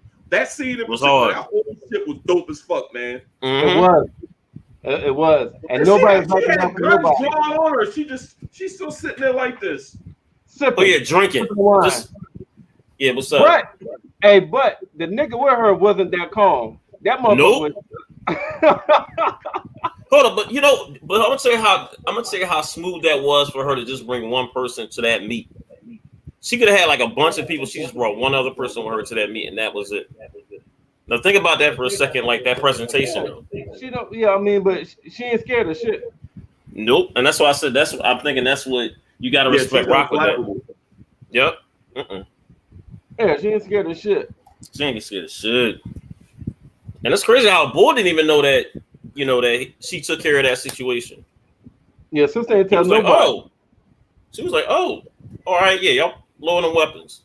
was hard. That whole shit was dope as fuck, man. It was. And nobody's she had guns drawn on her. She's still sitting there like this. Sipping. Oh yeah, drinking. What's up? But the nigga with her wasn't that calm. That motherfucker Hold on, but I'm gonna tell you how smooth that was for her to just bring one person to that meet. She could have had like a bunch of people. She just brought one other person with her to that meet, and that was it. Now think about that for a second, like that presentation. But she ain't scared of shit. Nope, and that's why I said I'm thinking that's what you got to respect. Rock with that. Yep. Yeah, she ain't scared of shit. She ain't scared of shit. And it's crazy how boy didn't even know that. That she took care of that situation. Yeah, sister ain't tell nobody. Like, she was like, "Oh, all right, yeah, y'all loading weapons."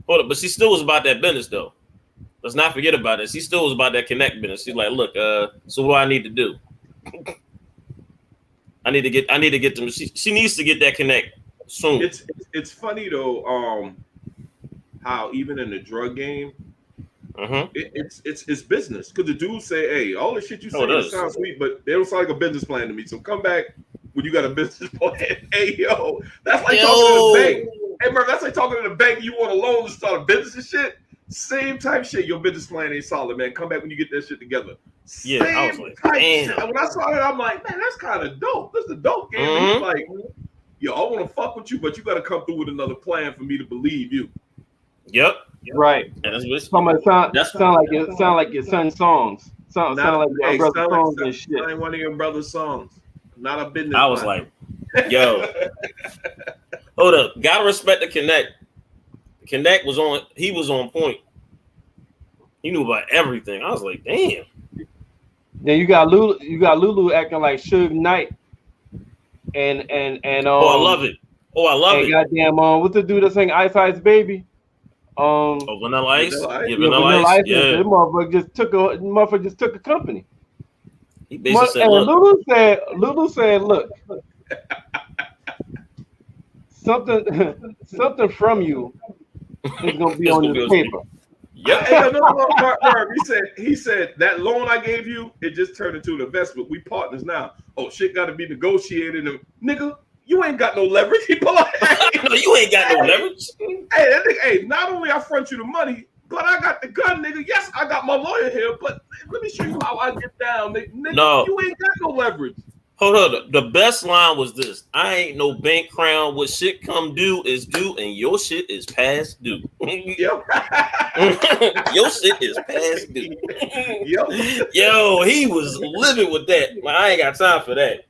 Hold up, but she still was about that business though. Let's not forget about it. She still was about that connect business. She's like, "Look, so what do I need to do? I need to get them. She needs to get that connect soon." It's funny though, how even in the drug game, it's business. Because the dudes say, "Hey, all the shit you say sounds sweet, but they don't sound like a business plan to me. So come back when you got a business plan." Hey, yo, that's like talking to the bank. Hey, Merv, that's like talking to the bank. You want a loan to start a business and shit. Same type shit. Your business plan ain't solid, man. Come back when you get that shit together. Yeah, I was like, damn. When I saw it, I'm like, man, that's kind of dope. This is a dope game. And he's like, yo, I want to fuck with you, but you got to come through with another plan for me to believe you. Yep. Right. And that's sound like your son's songs. Sound like your brother's songs and shit. Not one of your brother's songs. Not a business. I was like, yo, hold up. Gotta respect the Connect. Connect was on. He was on point. He knew about everything. I was like, damn. Then you got Lulu acting like Suge Knight. And I love it. I love it. Goddamn, what's the dude that sang Ice Ice Baby? Vanilla Ice. Vanilla Ice. Yeah. The motherfucker just took a company. He basically said, Lulu said, look, something from you is gonna be on the paper. Yeah. He said that loan I gave you, it just turned into an investment. We partners now. Oh, shit got to be negotiated. And nigga, you ain't got no leverage. No, you ain't got no leverage. Hey, that nigga, hey, not only I front you the money, but I got the gun, nigga. Yes, I got my lawyer here, but let me show you how I get down, nigga. No, you ain't got no leverage. Hold on. The best line was this: I ain't no bank crown. What shit come due is due, and your shit is past due. Yep. Your shit is past due. Yo, he was living with that. I ain't got time for that.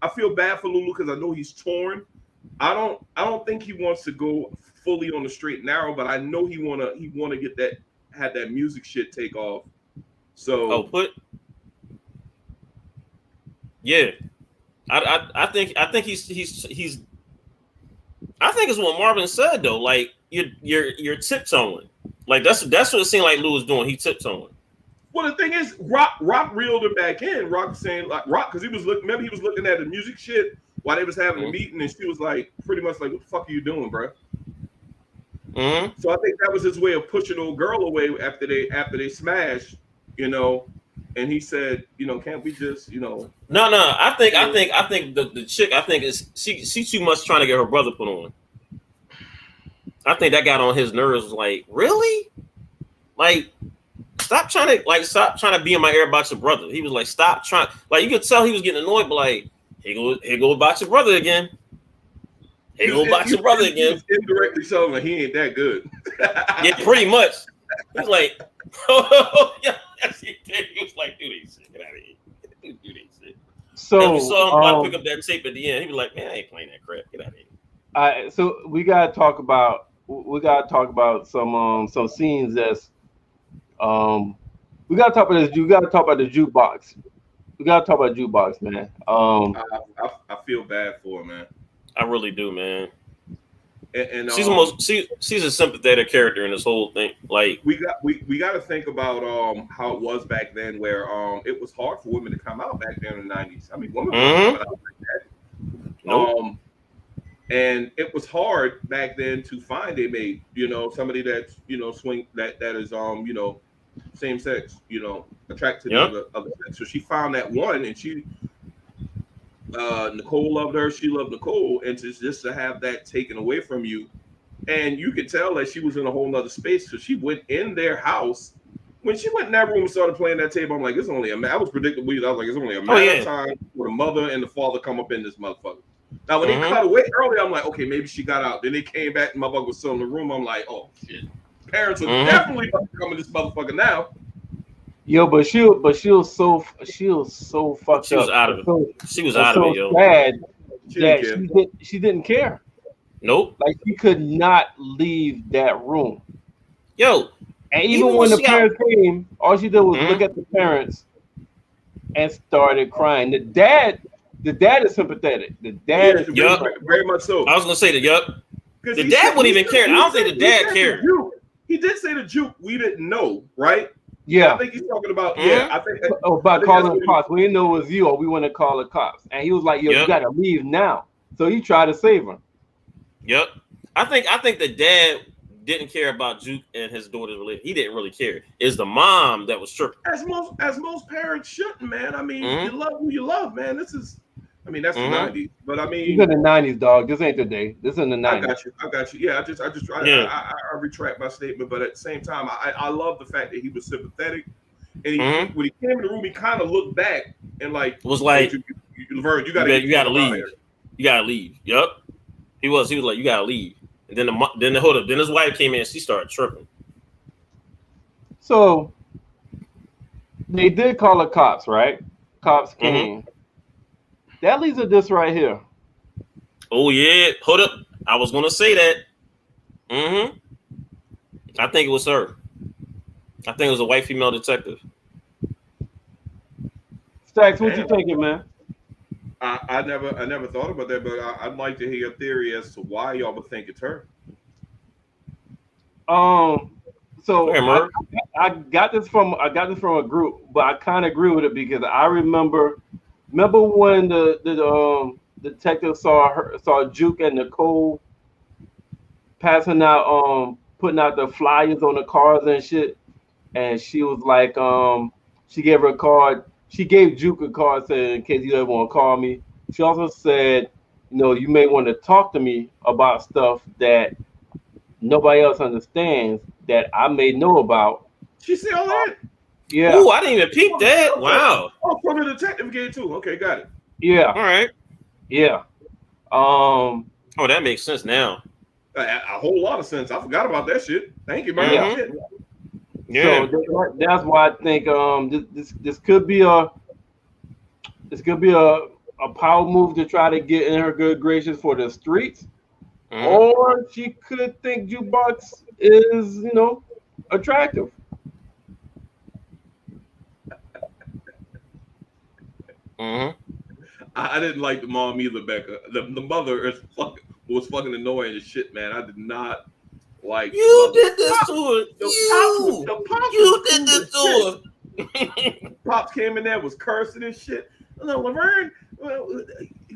I feel bad for Lulu because I know he's torn. I don't think he wants to go fully on the straight and narrow, but I know he wanna get have that music shit take off. So yeah, I think he's I think it's what Marvin said though. Like you're tiptoeing. Like that's what it seemed like Lou was doing. He tiptoeing. Well, the thing is, Rock reeled him back in. Rock saying like because he was looking at the music shit while they was having a meeting, and she was like pretty much like, "What the fuck are you doing, bro?" Mm-hmm. So I think that was his way of pushing old girl away after they smashed, And he said, can't we just, No. I think the chick, I think is she too much trying to get her brother put on. I think that got on his nerves. Like, really? Like, stop trying to be in my ear about your brother. He was like, stop trying. Like you could tell he was getting annoyed, but like, here go about your brother again. Here go about your brother again. Indirectly showing like he ain't that good. Yeah, pretty much. He's like, oh yeah, he was like, do these shit. Get out of here. Do these shit. So we saw him about to pick up that tape at the end. He was like, man, I ain't playing that crap. Get out of here. So we gotta talk about some scenes that's we gotta talk about this. You gotta talk about the jukebox. We gotta talk about jukebox, man. I feel bad for her, man. I really do, man. And she's a sympathetic character in this whole thing. Like we got to think about how it was back then, where it was hard for women to come out back then in the 90s. I mean, women weren't coming out like that. Nope. And it was hard back then to find a mate, somebody that's swing that is same sex, attracted to the other sex. So she found that one, and she Nicole loved her, she loved Nicole, and just to have that taken away from you, and you could tell that she was in a whole nother space. So she went in their house. When she went in that room and started playing that tape, I'm like, it's only a matter. I was predictable. I was like, it's only a matter of time for the mother and the father come up in this motherfucker. Now, when they cut away early, I'm like, okay, maybe she got out. Then they came back, and motherfucker was still in the room. I'm like, oh shit, parents are definitely coming this motherfucker now. Yo, but she was so fucked up. She was out of it. She was out of it, yo. Sad that she didn't care. Nope. Like she could not leave that room. Yo. And even when the parents came, all she did was look at the parents and started crying. The dad is sympathetic. The dad is very much so. I was gonna say that, The dad wouldn't even care. I don't think the dad cared. He did say the juke. We didn't know, right? Yeah. I think he's talking about I think about calling the cops. We didn't know it was you, or we want to call the cops. And he was like, yo, you gotta leave now. So he tried to save her. Yep. I think the dad didn't care about Juke and his daughter's relationship. He didn't really care. It's the mom that was tripping. As most parents shouldn't, man. I mean, you love who you love, man. That's the 90s. But I mean, it's in the 90s, dog. This ain't today. This is in the 90s. I got you. Yeah, I retract my statement, but at the same time, I love the fact that he was sympathetic. And when he came in the room, he kind of looked back and was like, Laverne, you gotta leave. You gotta leave. Yep. He was like, you gotta leave. And then his wife came in and she started tripping. So they did call the cops, right? Cops came. That leads to this right here. Oh yeah, hold up. I was gonna say that. I think it was her. I think it was a white female detective. Stacks, what you thinking, man? I never thought about that, but I'd like to hear your theory as to why y'all would think it's her. So I got this from a group, but I kind of agree with it because I remember when the detective saw Juke and Nicole passing out putting out the flyers on the cars and shit, and she was like she gave her a card. She gave Juke a card saying, in case you ever want to call me. She also said, you may want to talk to me about stuff that nobody else understands that I may know about. She said all that? Yeah. Oh, I didn't even peep that. Wow. Oh, from the detective gave too. Okay, got it. Yeah. All right. Yeah. Oh, that makes sense now. A whole lot of sense. I forgot about that shit. Thank you, man. Yeah. So that's why I think this could be a power move to try to get in her good graces for the streets, or she could think Jukebox is attractive. I didn't like the mom either, Becca. The mother was fucking annoying as shit, man. I did not. Like you did this to her. You did this to her. Pops came in there, was cursing and shit. Laverne,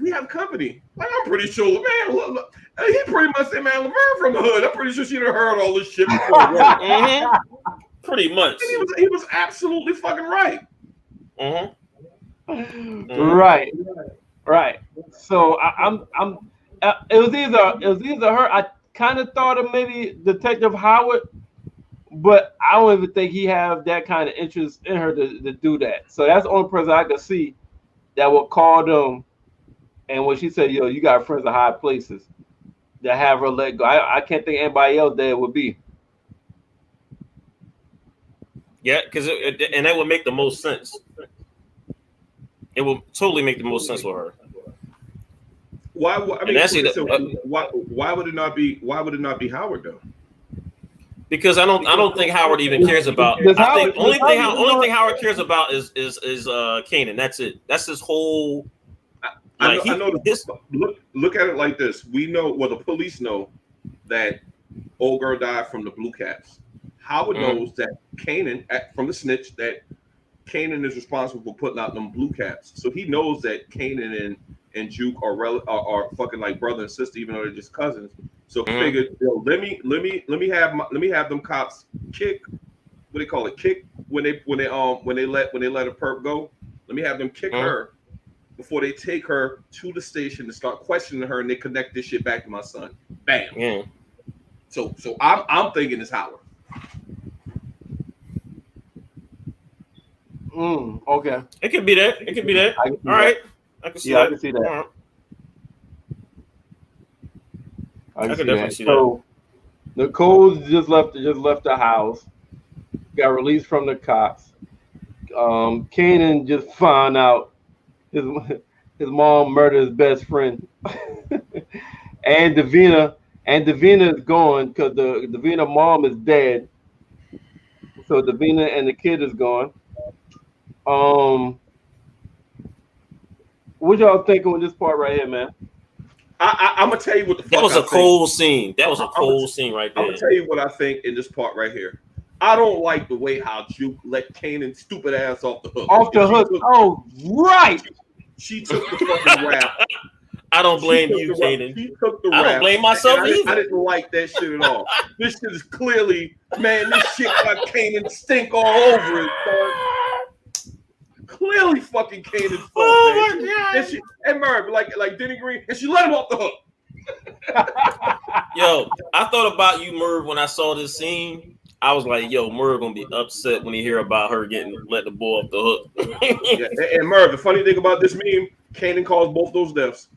we have company. Like I'm pretty sure, man. He pretty much said, man, Laverne from the hood. I'm pretty sure she'd have heard all this shit before. Pretty much. And he was absolutely fucking right. Right. So it was either her. I kind of thought of maybe Detective Howard, But I don't even think he have that kind of interest in her to do that. So that's the only person I could see that would call them. And when she said, "Yo, you got friends in high places," that have her let go. I can't think anybody else that would be. Yeah, because and that would make the most sense. It will totally make the most sense with her. Why? I mean, why would it not be? Why would it not be Howard though? Because I don't think Howard even cares about. I think only thing Howard cares about is Kanan. That's it. That's his whole. I know. Look at it like this. We know. Well, the police know that old girl died from the blue caps. Howard knows that Kanan, from the snitch, that Kanan is responsible for putting out them blue caps. So he knows that Kanan and Juke are fucking like brother and sister, even though they're just cousins. So he figured, yo, let me have them cops kick. What they call it? Kick when they let a perp go. Let me have them kick her before they take her to the station to start questioning her, and they connect this shit back to my son. Bam. Yeah. So I'm thinking it's Howard. Okay. It could be that. It could be that. All right. I can see that. I can see that. Right. I can definitely see that. So Nicole just left the house, got released from the cops. Kanan just found out his mom murdered his best friend. and Davina is gone because the Davina mom is dead. So Davina and the kid is gone. What y'all thinking with this part right here, man? I'm gonna tell you what the fuck. That was a cold scene. That was a cold scene right there. I'm gonna tell you what I think in this part right here. I don't like the way how Juke let Kanan's stupid ass off the hook. Right. She took the fucking rap. I don't blame you, Kanan. She took the rap. I don't blame myself either. I didn't like that shit at all. This shit is clearly, man, this shit got Kanan stink all over it, son. Clearly fucking Kanan's fault, oh man. My God. And Merv, like Denny Green, and she let him off the hook. Yo, I thought about you, Merv, when I saw this scene. I was like, yo, Merv gonna be upset when he hear about her getting let the ball off the hook. Yeah, and Merv, the funny thing about this meme, Kanan caused both those deaths.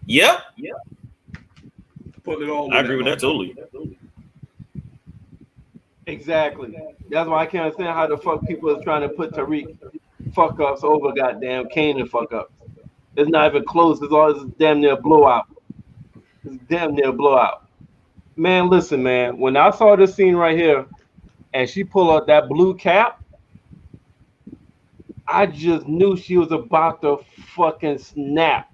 Yep. Putting it all. I agree with that totally. Exactly. That's why I can't understand how the fuck people is trying to put Tariq fuck ups over goddamn Kanan fuck ups. It's not even close. It's damn near blowout. It's damn near blowout. Man, listen, man. When I saw this scene right here, and she pulled out that blue cap, I just knew she was about to fucking snap.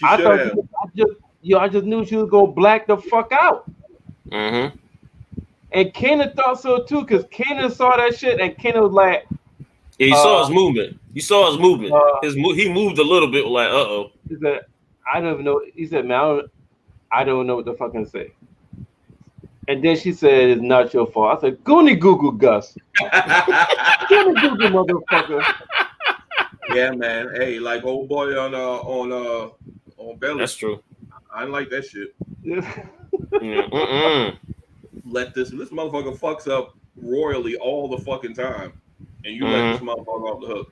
I just knew she was gonna black the fuck out. Mm-hmm. And Kanan thought so too, because Kanan saw that shit, and Kanan was like, yeah, you saw his movement. You saw his movement. He moved a little bit, like, uh-oh. He said, I don't even know. He said, man, I don't know what to fucking say. And then she said, it's not your fault. I said, Goonie Google Gus. Goonie Google motherfucker. Yeah, man. Hey, like old boy on Belly. That's true. I didn't like that shit. Yeah. Let this motherfucker fucks up royally all the fucking time, and you let this motherfucker off the hook.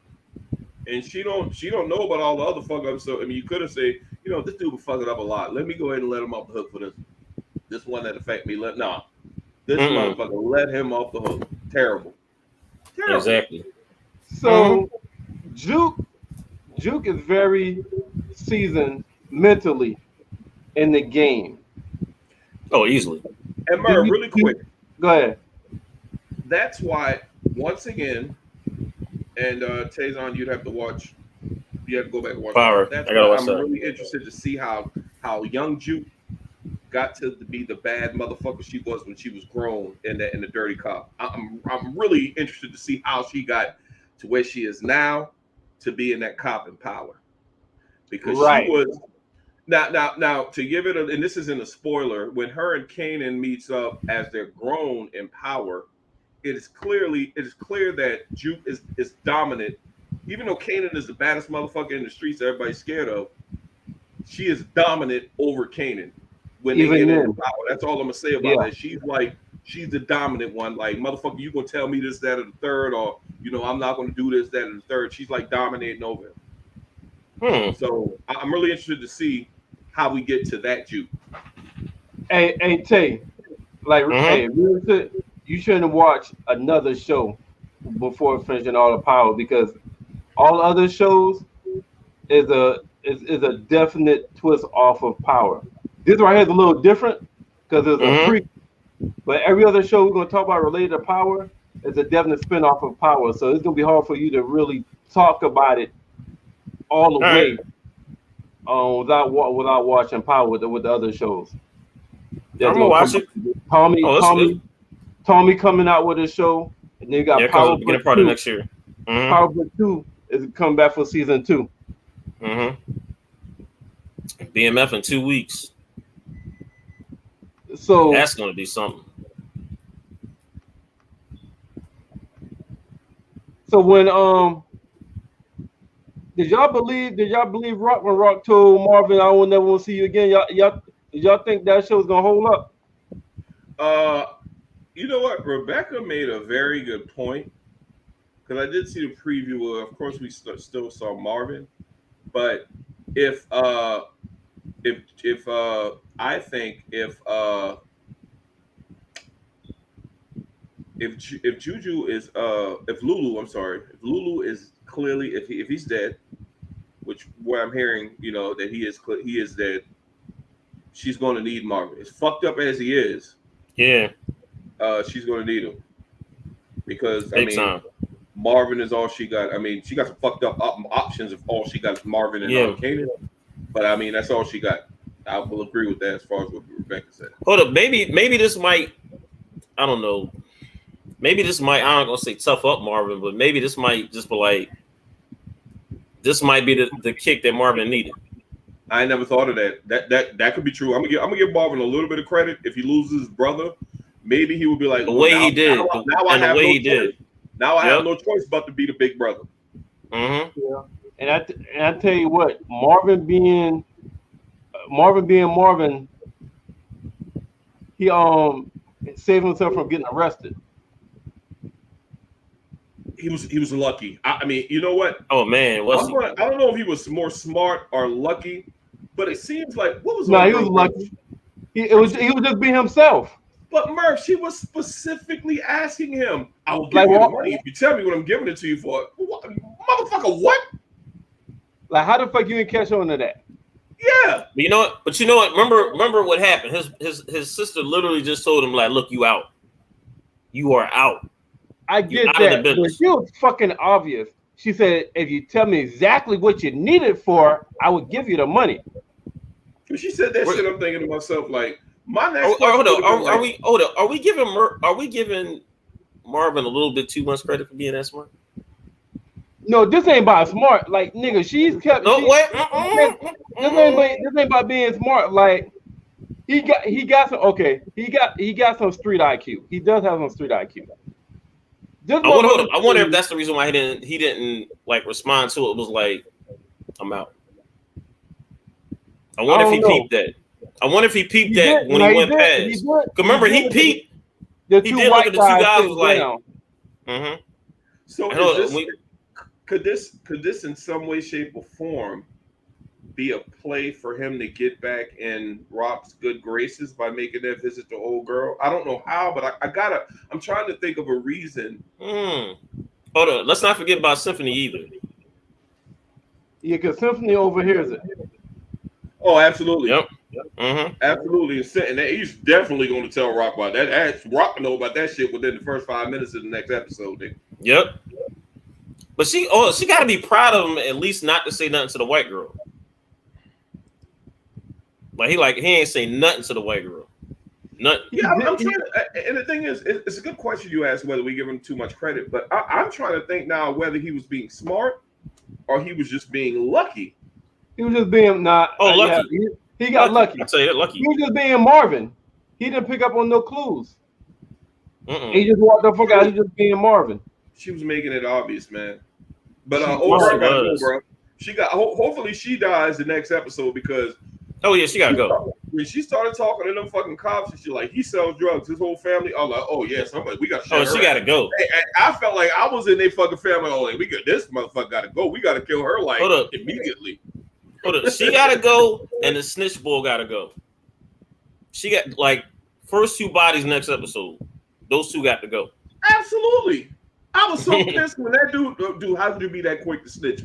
And she don't know about all the other fuck ups. So I mean, you could have said, this dude was fucking up a lot. Let me go ahead and let him off the hook for this one that affect me. This motherfucker let him off the hook. Terrible. Exactly. So Juke is very seasoned mentally in the game. Oh, easily. And Merv, really quick. Go ahead. That's why, once again, and Taison, you'd have to watch. You have to go back and watch. Power. That's I gotta why watch that. I'm really interested to see how young Juke got to be the bad motherfucker she was when she was grown in the Dirty Cop. I'm really interested to see how she got to where she is now to be in that cop in power, because she was. Now to give it and this isn't a spoiler, when her and Kanan meets up as they're grown in power, it is clear that Juke is dominant. Even though Kanan is the baddest motherfucker in the streets that everybody's scared of, she is dominant over Kanan when they get into power. That's all I'm gonna say about that. She's like she's the dominant one. Like, motherfucker, you gonna tell me this, that, or the third, or I'm not gonna do this, that, or the third. She's like dominating over him. So I'm really interested to see how we get to that Jew. Hey, Tay, like, hey, you shouldn't watch another show before finishing All the Power, because all other shows is a definite twist off of Power. This right here is a little different because it's a freak, but every other show we're gonna talk about related to Power is a definite spin off of Power. So it's gonna be hard for you to really talk about it all the way without watching Power with the other shows. I'm gonna watch it. Tommy coming out with a show, and then you got Power Book part of next year. Power Book 2 is coming back for season 2. BMF in 2 weeks. So that's gonna be something. So when did y'all believe Rock when Rock told Marvin, "I will never want to see you again"? Y'all think that show's gonna hold up? You know what? Rebecca made a very good point, because I did see the preview. Of course, we still saw Marvin, but if I think if Juju is if Lulu is clearly, if he's dead, which what I'm hearing, that he is dead, she's going to need Marvin. As fucked up as he is, she's going to need him, because time. Marvin is all she got. I mean, she got some fucked up options if all she got is Marvin and Kanan, but that's all she got. I will agree with that as far as what Rebecca said. Hold up, maybe this might, I don't know. Maybe this might, I'm not gonna say tough up Marvin, but maybe this might just be like, this might be the kick that Marvin needed. I never thought of that. That could be true. I'm gonna give Marvin a little bit of credit. If he loses his brother, maybe he would be like, the way he did. Now I have no choice. Now I have no choice but to be the big brother. Yeah. And I tell you what, Marvin being Marvin, he saved himself from getting arrested. He was lucky. I mean, you know what? Oh man, I don't know if he was more smart or lucky, but it seems like he was lucky. He was just being himself. But Merv, she was specifically asking him, "I will give you the money if you tell me what I'm giving it to you for." What? Motherfucker, what? Like, how the fuck you didn't catch on to that? Yeah. You know what? But you know what? Remember what happened? His sister literally just told him, like, "Look, you out. You are out." I get that, but she was fucking obvious. She said, "If you tell me exactly what you need it for, I would give you the money." When she said that shit, I'm thinking to myself, like, my next hold on. Are we giving Marvin a little bit too much credit for being that smart? No, this ain't about smart. Like, nigga, she's kept. No, wait. This ain't about being smart. Like, he got some street IQ. He does have some street IQ. I wonder if that's the reason why he didn't like respond to it. Was like, I'm out. I wonder if he peeped that. I wonder if he peeped that when he went past. Remember, he peeped. He did look at the two guys. Was like, So could this in some way, shape, or form be a play for him to get back in Rock's good graces by making that visit to old girl? I don't know how, but I'm trying to think of a reason. Hold on. Let's not forget about Symphony either. Yeah, because Symphony overhears it. Oh, absolutely. Yep. Absolutely. And he's definitely going to tell Rock about that. Rock know about that shit within the first 5 minutes of the next episode. Dude. Yep. But she got to be proud of him at least not to say nothing to the white girl. He ain't say nothing to the white girl. Nothing. Yeah, I'm trying to, and the thing is, it's a good question you asked whether we give him too much credit, but I'm trying to think now whether he was being smart or he was just being lucky. He was just being lucky. Yeah, he got lucky. I'd say lucky. He was just being Marvin. He didn't pick up on no clues. He just walked the fuck out. He just being Marvin. She was making it obvious, man. But bro. She got. Hopefully, she dies the next episode because. Oh yeah, she gotta go. when she started talking to them fucking cops and she like, he sells drugs, his whole family. I was like, oh yes, I'm like, we got. Oh, she got to go. I felt like I was in their fucking family. Oh, like, this motherfucker got to go. We got to kill her like immediately. Hold up, she got to go, and the snitch bull got to go. She got like first 2 bodies next episode. Those 2 got to go. Absolutely. I was so pissed when that dude, how could you be that quick to snitch?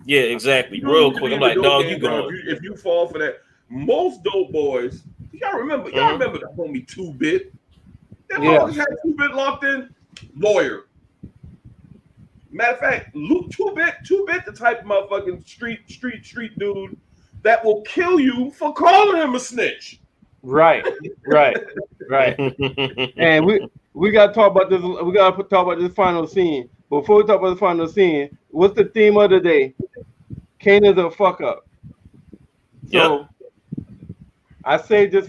Yeah, exactly. Real quick. I'm like, dog, you going. If you fall for that, most dope boys, y'all remember the homie 2-Bit? That motherfuckers had 2-Bit locked in. Lawyer. Matter of fact, Luke 2-Bit, the type of motherfucking street dude that will kill you for calling him a snitch. Right. And we gotta talk about this. We gotta talk about this final scene. Before we talk about the final scene, what's the theme of the day? Kanan's a fuck up. So I saved this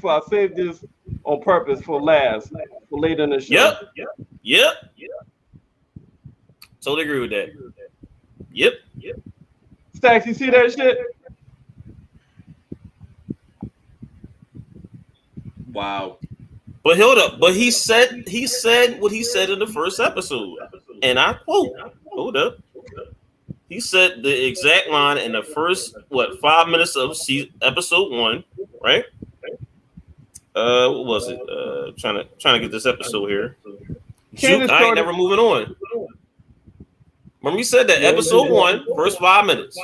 on purpose for last, for later in the show. Yep. Totally agree with that. Yep. Stacks, you see that shit? Wow. But hold up. But he said what he said in the first episode. And I quote, hold up. He said the exact line in the first 5 minutes of episode 1, right? What was it? Trying to get this episode here. Shoot, I ain't never moving on. Remember he said that episode 1, first 5 minutes.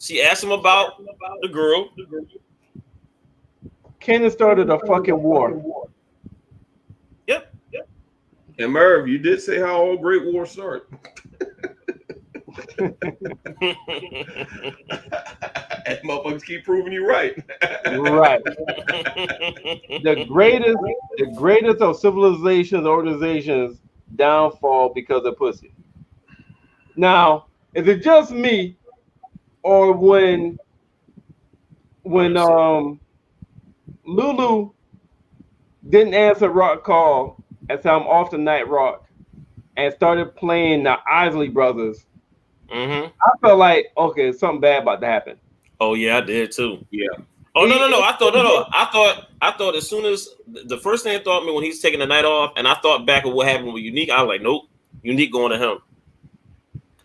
She asked him about the girl. Kanan started a fucking war. Yep. And Merv, you did say how all great wars start. And motherfuckers keep proving you right. Right. The greatest of civilizations, organizations downfall because of pussy. Now, is it just me, or when Lulu didn't answer Rock call and said I'm off the night Rock and started playing the Isley Brothers? I felt like, okay, something bad about to happen. Oh yeah, I did too. Yeah. Oh no. I thought as soon as the first thing I thought me when he's taking the night off, and I thought back of what happened with Unique, I was like, nope, Unique going to him.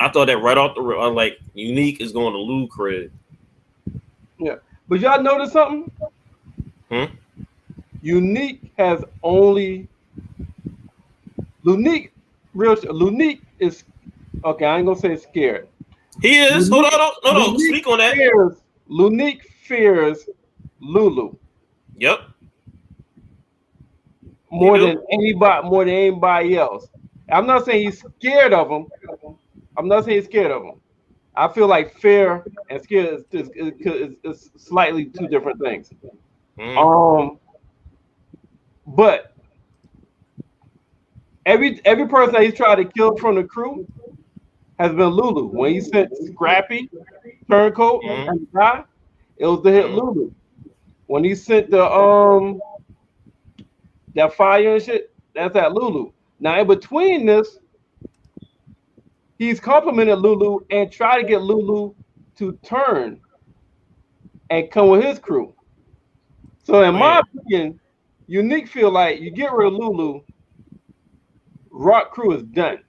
I thought that right off the rip. I was like, Unique is going to Lou Craig. Yeah. But y'all notice something? Unique has only Unique is okay. I ain't gonna say scared. He is. Hold on. Speak on that. Unique fears Lulu. Yep. More than anybody else. I'm not saying he's scared of him. I feel like fear and scared is slightly 2 different things. But every person that he's tried to kill from the crew has been Lulu. When he sent Scrappy, Turncoat, and the guy, it was to hit Lulu. When he sent the that fire and shit, that's at Lulu. Now in between this, he's complimented Lulu and tried to get Lulu to turn and come with his crew. So in my opinion, Unique feel like you get rid of Lulu, Rock crew is done.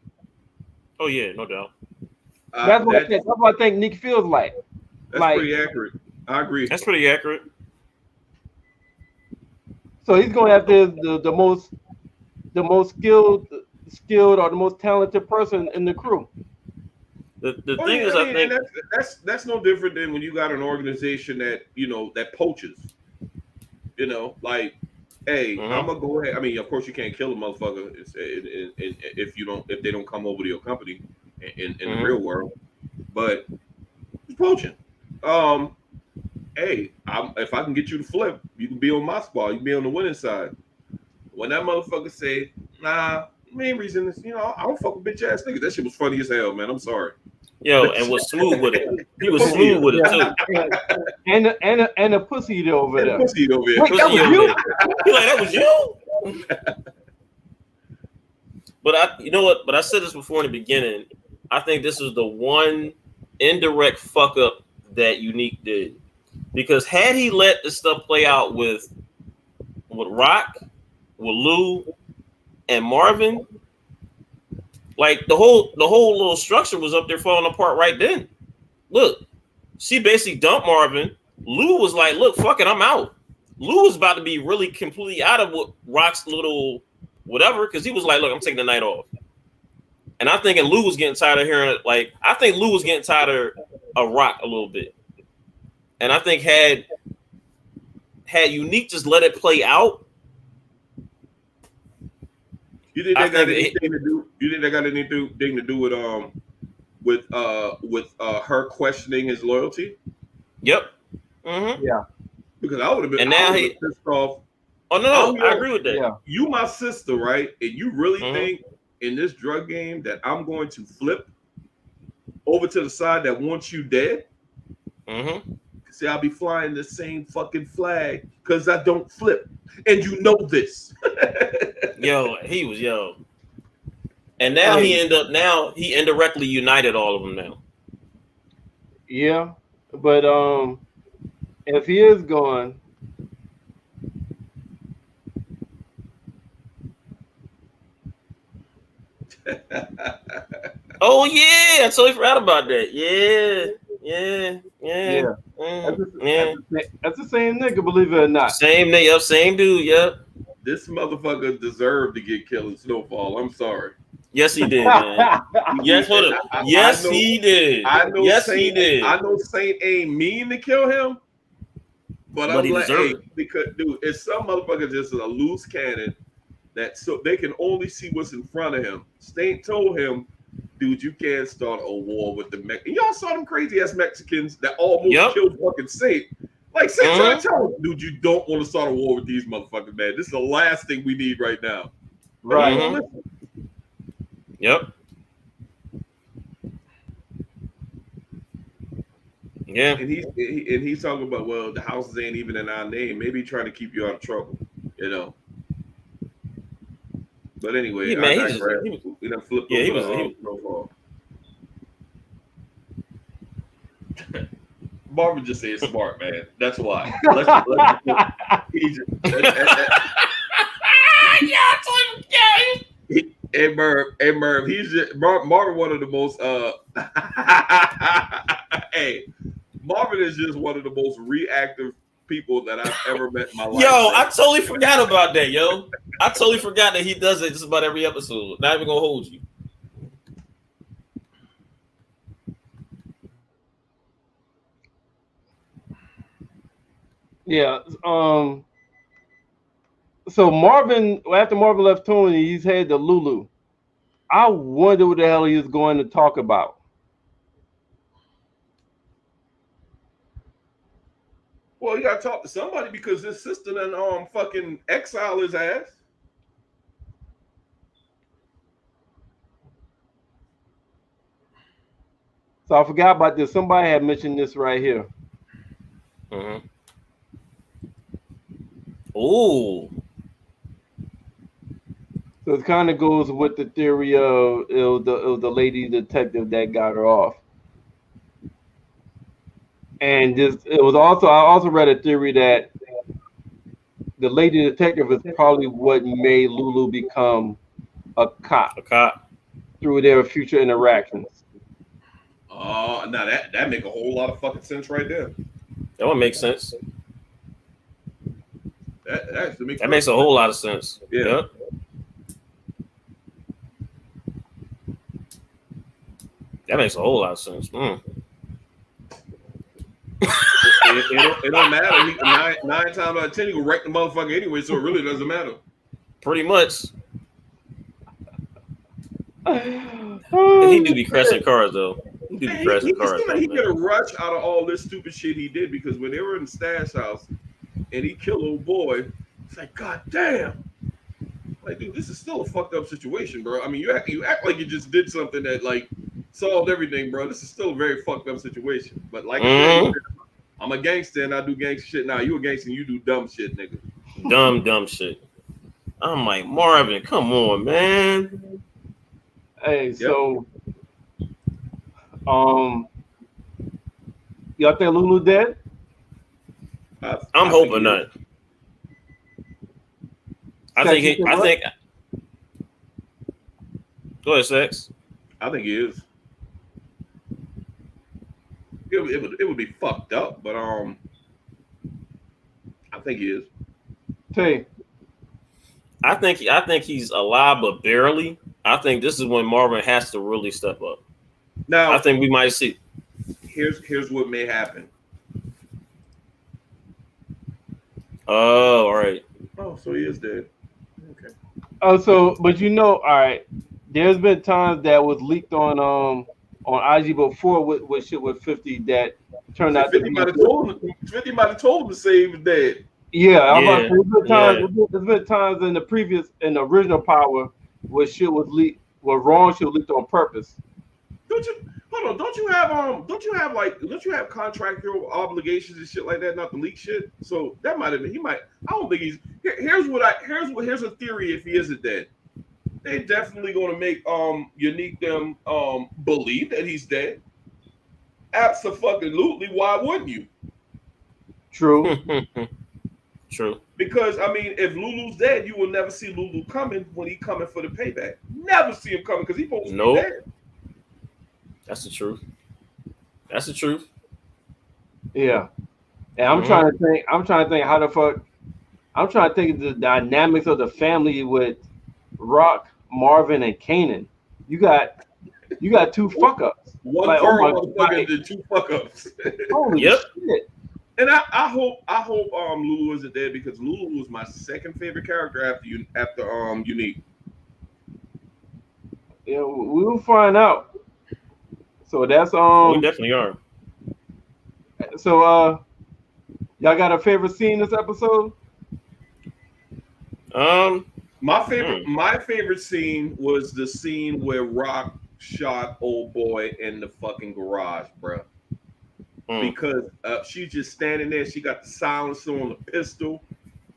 Oh yeah, no doubt. That's what I think Nick feels like. That's pretty accurate. I agree. That's pretty accurate. So he's going after the most skilled or the most talented person in the crew. The thing is, I think that's no different than when you got an organization that that poaches. Like, hey, I'm gonna go ahead. I mean, of course, you can't kill a motherfucker if they don't come over to your company in the real world. But it's poaching. Hey, if I can get you to flip, you can be on my spot. You can be on the winning side. When that motherfucker say, nah, main reason is, I don't fuck with bitch ass niggas. That shit was funny as hell, man. I'm sorry. Yo, and was smooth with it. He was smooth with it too. And a pussy eater over there. Pussy eater over there. Wait, that was you? He like, that was you? But you know what? But I said this before in the beginning. I think this is the one indirect fuck up that Unique did. Because had he let this stuff play out with Rock, with Lou, and Marvin, like the whole little structure was up there falling apart right then. Look, she basically dumped Marvin. Lou was like, "Look, fuck it, I'm out." Lou was about to be really completely out of Rock's little whatever, because he was like, "Look, I'm taking the night off." And I'm thinking Lou was getting tired of hearing it. Like, I think Lou was getting tired of Rock a little bit. And I think had Unique just let it play out. You think that got anything to do? You think that got anything to do with her questioning his loyalty? Yep. Mm-hmm. Yeah. Because I would have been. And now he pissed off. Oh no, I agree with that. Yeah. You my sister, right? And you really think in this drug game that I'm going to flip over to the side that wants you dead? Mm-hmm. See, I'll be flying the same fucking flag because I don't flip, and you know this. He was. And now he indirectly united all of them now. Yeah, but if he is gone, oh yeah, I totally forgot about that. Yeah. That's the same nigga, believe it or not. Same nigga, same dude. Yep. This motherfucker deserved to get killed in Snowfall. I'm sorry. Yes, he did, man. Yes, hold up. Yes, he did. He did. I know Saint ain't mean to kill him, but I'm like, hey, because dude, it's some motherfucker just a loose cannon that so they can only see what's in front of him. Saint told him, dude, you can't start a war with the Mexicans. Y'all saw them crazy ass Mexicans that almost killed fucking Saint. Like Saint trying to tell him, dude, you don't want to start a war with these motherfuckers, man. This is the last thing we need right now. Right. Mm-hmm. Yep. Yeah. And he's talking about, well, the houses ain't even in our name. Maybe trying to keep you out of trouble, you know. But anyway, man, we done flipped over profile. Marvin just said smart, man. That's why. Hey Merv, he's just Marvin. One of the most hey, Marvin is just one of the most reactive people that I've ever met in my life. I totally forgot about that, I totally forgot that he does it just about every episode. Not even gonna hold you. Yeah. So Marvin, after Marvin left Tony, he's headed to Lulu. I wonder what the hell he was going to talk about. Well, you gotta talk to somebody because his sister done fucking exile his ass. So I forgot about this. Somebody had mentioned this right here. Mm-hmm. Oh. So it kind of goes with the theory of the lady detective that got her off. And I also read a theory that the lady detective is probably what made Lulu become a cop. Through their future interactions. Oh, now that make a whole lot of fucking sense right there. That would make sense. That makes a whole lot of sense. Yeah. Yep. That makes a whole lot of sense. It don't matter. Nine times out of 10, you can wreck the motherfucker anyway, so it really doesn't matter. Pretty much. He do be crashing cars though. He do be crashing cars. He get a rush out of all this stupid shit he did because when they were in the stash house and he killed old boy, it's like, God damn. Like, dude, this is still a fucked up situation, bro. I mean, you act like you just did something that like solved everything, bro. This is still a very fucked up situation. But like I said, I'm a gangster and I do gangster shit. Now you a gangster and you do dumb shit, nigga. Dumb shit. I'm like, Marvin, come on, man. Hey, so y'all think Lulu dead? I'm hoping not. I think. Go ahead, Sex. I think he is. It would be fucked up, but I think he is. Tay. I think he's alive, but barely. I think this is when Marvin has to really step up. Now, I think we might see. Here's what may happen. Oh, all right. Oh, so he is dead. Okay. Oh, so but all right. There's been times that was leaked on IG before with shit with 50 that turned out 50 to be. Fifty might have told him to say he was dead. Yeah, I'm about to say, there's been times in the original Power where shit was leaked, where wrong shit was leaked on purpose. Don't you have contractual obligations and shit like that not to leak shit? So that might have been. I don't think he's. Here's a theory. If he isn't dead, they definitely going to make Unique them believe that he's dead. Absolutely. Why wouldn't you? True. True. Because I mean, if Lulu's dead, you will never see Lulu coming when he coming for the payback. Never see him coming because he's supposed to be dead. That's the truth. That's the truth. Yeah. And I'm trying to think how the fuck. I'm trying to think of the dynamics of the family with Rock, Marvin, and Kanan. You got two fuck ups. One motherfucker did two fuck ups. Holy shit. And I hope Lulu isn't dead because Lulu was my second favorite character after Unique. Yeah, we'll find out. So that's we definitely are. So y'all got a favorite scene this episode? My favorite scene was the scene where Rock shot old boy in the fucking garage, bro. Because she's just standing there. She got the silencer on the pistol,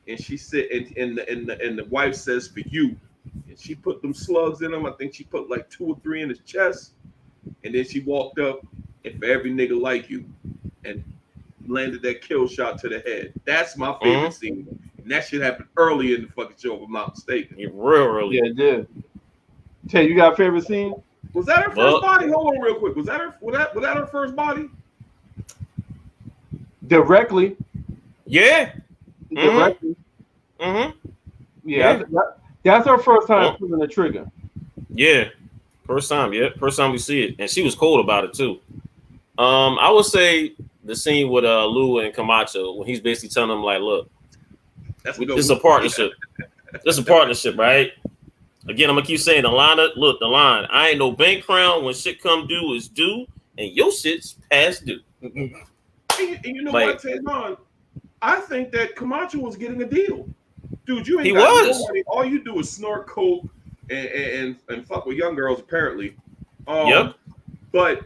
and she said, and the wife says, "For you." And she put them slugs in him. I think she put like 2 or 3 in his chest, and then she walked up, and for every nigga like you, and landed that kill shot to the head. That's my favorite scene, and that shit happened early in the fucking show, if I'm not mistaken. Yeah, real early. Yeah, it did. Tay, you got a favorite scene? Was that her first body? Hold on, real quick. Was that her first body? Directly. Yeah. Directly. Yeah. That's her first time pulling the trigger. Yeah. First time. Yeah. First time we see it. And she was cold about it too. I would say the scene with Lou and Camacho when he's basically telling them like, look, this is a partnership. This is a partnership, right? Again, I'm gonna keep saying the line. I ain't no bank crown. When shit come due is due, and your shit's past due. And you know what, Taison? I think that Camacho was getting a deal. Dude, you ain't he got was. nobody. All you do is snort coke and fuck with young girls, apparently. Yep. But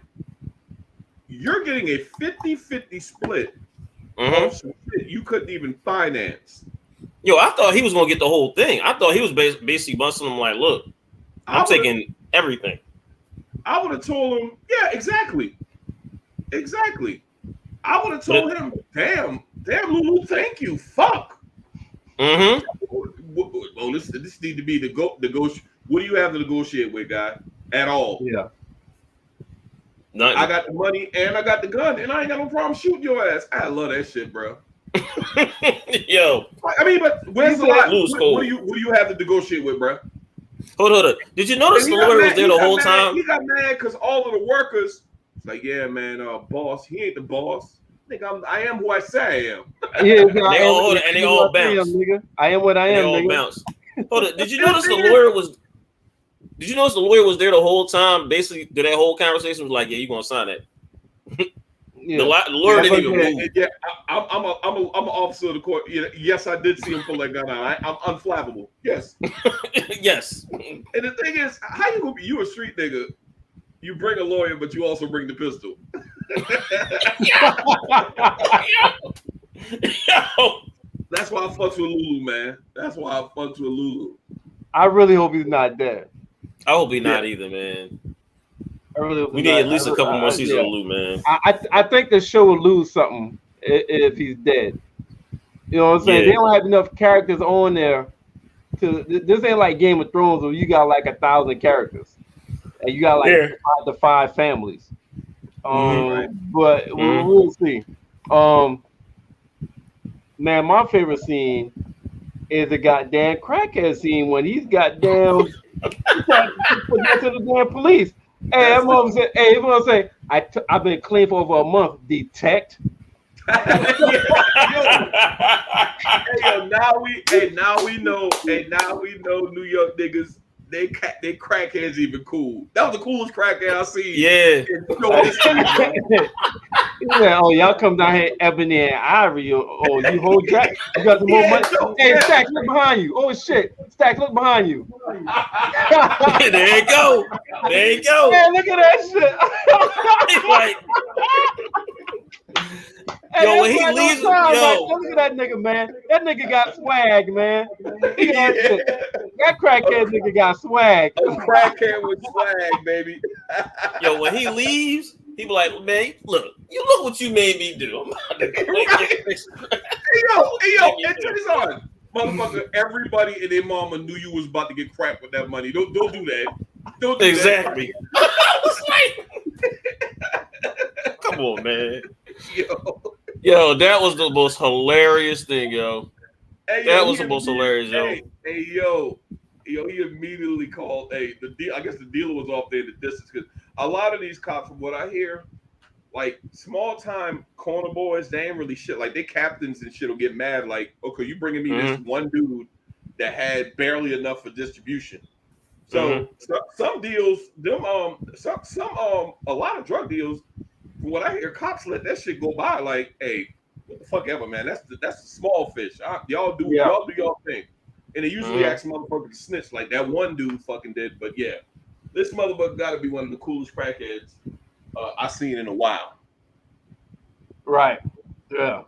you're getting a 50-50 split of some shit you couldn't even finance. Yo, I thought he was going to get the whole thing. I thought he was basically busting him like, look, I'm taking everything. I would have told him, yeah, exactly. I would have told him, damn, Lulu, thank you. Fuck. Well, this need to be the negotiate. What do you have to negotiate with, guy? At all? Yeah. Nothing. I got the money and I got the gun, and I ain't got no problem shooting your ass. I love that shit, bro. Yo. I mean, but where's the lot? What do you have to negotiate with, bro? Hold on. Did you notice the lawyer was there the whole time? He got mad because all of the workers, like, yeah, man, boss, he ain't the boss. I am who I say I am. Yeah, they all bounce. I am what I am. They all bounce. Hold on. Did you notice the lawyer was? Did you notice the lawyer was there the whole time? Basically, that whole conversation was like, "Yeah, you gonna sign that." Yeah. The lawyer didn't even move. Yeah, I'm an officer of the court. Yes, I did see him pull that gun out. I'm unflappable. Yes. Yes. And the thing is, how you gonna be? You a street nigga? You bring a lawyer, but you also bring the pistol. Yo. That's why I fucked with Lulu, man. That's why I fucked with Lulu. I really hope he's not dead. I hope he's not either, man. We need at least a couple more seasons of Lou, man. I think the show will lose something if he's dead. You know what I'm saying? Yeah. They don't have enough characters on there. This ain't like Game of Thrones where you got like 1,000 characters and you got like Yeah. 5 families. Right. But we'll see. Man, my favorite scene is the goddamn crackhead scene when he's goddamn trying to put that to the damn police. Hey, That's that mother say, hey, that mother say, I've been clean for over a month. Detect. Yo, now we know New York niggas. They crackheads even cool. That was the coolest crackhead I seen. Yeah. Yeah, oh, y'all come down here, Ebony and Ivory. Oh, you hold Jack. You got some more money. Hey, Stacks, look behind you. Oh shit, Stacks, look behind you. There you go. There you go. Man, look at that shit. Like, yo, when he leaves, look at that nigga, man. That nigga got swag, man. That crackhead nigga got swag. A crackhead with swag, baby. Yo, when he leaves, he be like, man, look what you made me do. Hey, and Taison, motherfucker, everybody and their mama knew you was about to get cracked with that money. Don't do that. Don't do exactly. Come on, man. Yo, that was the most hilarious thing, yo. Hey, that was the most hilarious, yo. He immediately called. I guess the dealer was off there in the distance because a lot of these cops, from what I hear, like small time corner boys, they ain't really shit. Like they captains and shit will get mad. Like, okay, you bringing me this one dude that had barely enough for distribution. So some deals, a lot of drug deals. From what I hear, cops let that shit go by. Like, hey, what the fuck ever, man. That's the small fish. Y'all do y'all thing. And they usually ask motherfucker to snitch like that one dude fucking did. But yeah, this motherfucker got to be one of the coolest crackheads I've seen in a while. Right. Yeah.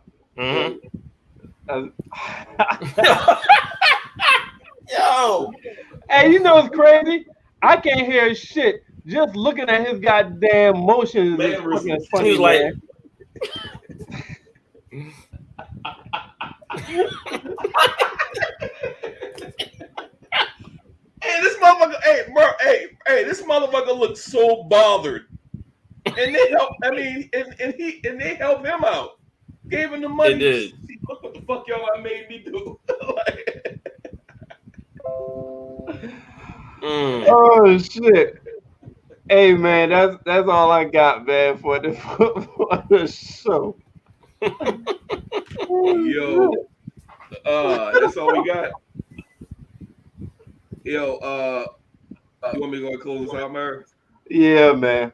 Yo. Hey, you know what's crazy? I can't hear shit. Just looking at his goddamn motions is fucking funny, man. Hey, this motherfucker, this motherfucker looks so bothered. And they help, and they helped him out. Gave him the money. They did. Look what the fuck y'all made me do. Oh shit. Hey man, that's all I got, man, for the show. Yo, that's all we got. Yo, you want me to go and close this out, Merv? Yeah, man.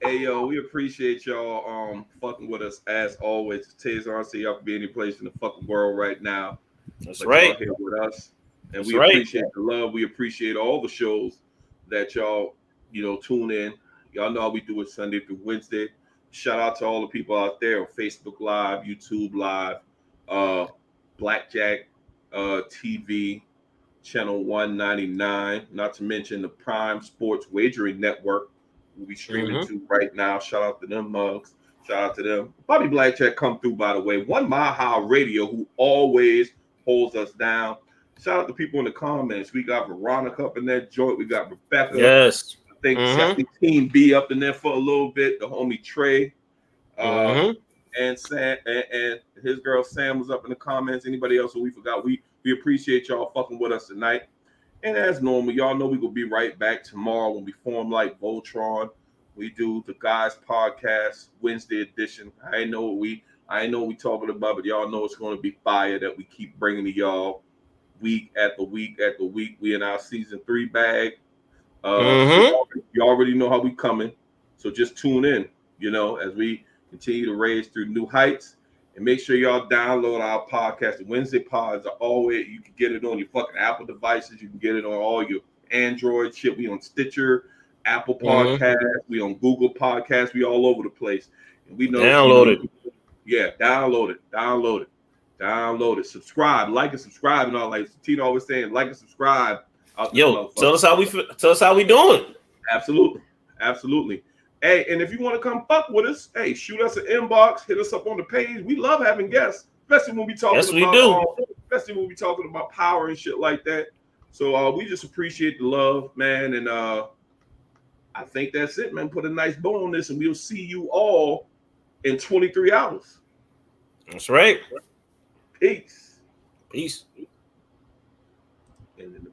Hey, yo, we appreciate y'all fucking with us as always. Taison, see y'all can be any place in the fucking world right now. That's right. Here with us, and That's we appreciate the love. We appreciate all the shows that y'all tune in. Y'all know how we do it Sunday through Wednesday. Shout out to all the people out there on Facebook Live, YouTube Live, Blackjack TV, Channel 199, not to mention the Prime Sports Wagering Network we'll be streaming to right now. Shout out to them mugs. Shout out to them. Bobby Blackjack come through, by the way. 1 Mile High Radio, who always holds us down. Shout out to people in the comments. We got Veronica up in that joint. We got Rebecca. Yes. I think Team B up in there for a little bit. The homie Trey. And Sam and his girl Sam was up in the comments. Anybody else who we forgot? We appreciate y'all fucking with us tonight. And as normal, y'all know we will be right back tomorrow when we form like Voltron. We do the Guys Podcast Wednesday edition. I know what we talking about, but y'all know it's going to be fire that we keep bringing to y'all week after week after week. We in our season 3 bag. So you already know how we coming. So just tune in, as we continue to raise through new heights. And make sure y'all download our podcast. The Wednesday pods are always, you can get it on your fucking Apple devices. You can get it on all your Android shit. We on Stitcher, Apple Podcasts. We on Google Podcasts. We all over the place. And we know. Download it. Yeah, download it. Subscribe, like and subscribe and all. Like Tito always saying, like and subscribe. Yo, tell us how we doing. Absolutely. Hey, and if you want to come fuck with us, hey, shoot us an inbox, hit us up on the page. We love having guests. especially when we talking Yes, we about, do. especially when we talking about power and shit like that. So we just appreciate the love, man, and I think that's it, man. Put a nice bow on this, and we'll see you all in 23 hours. That's right. Peace. Peace. And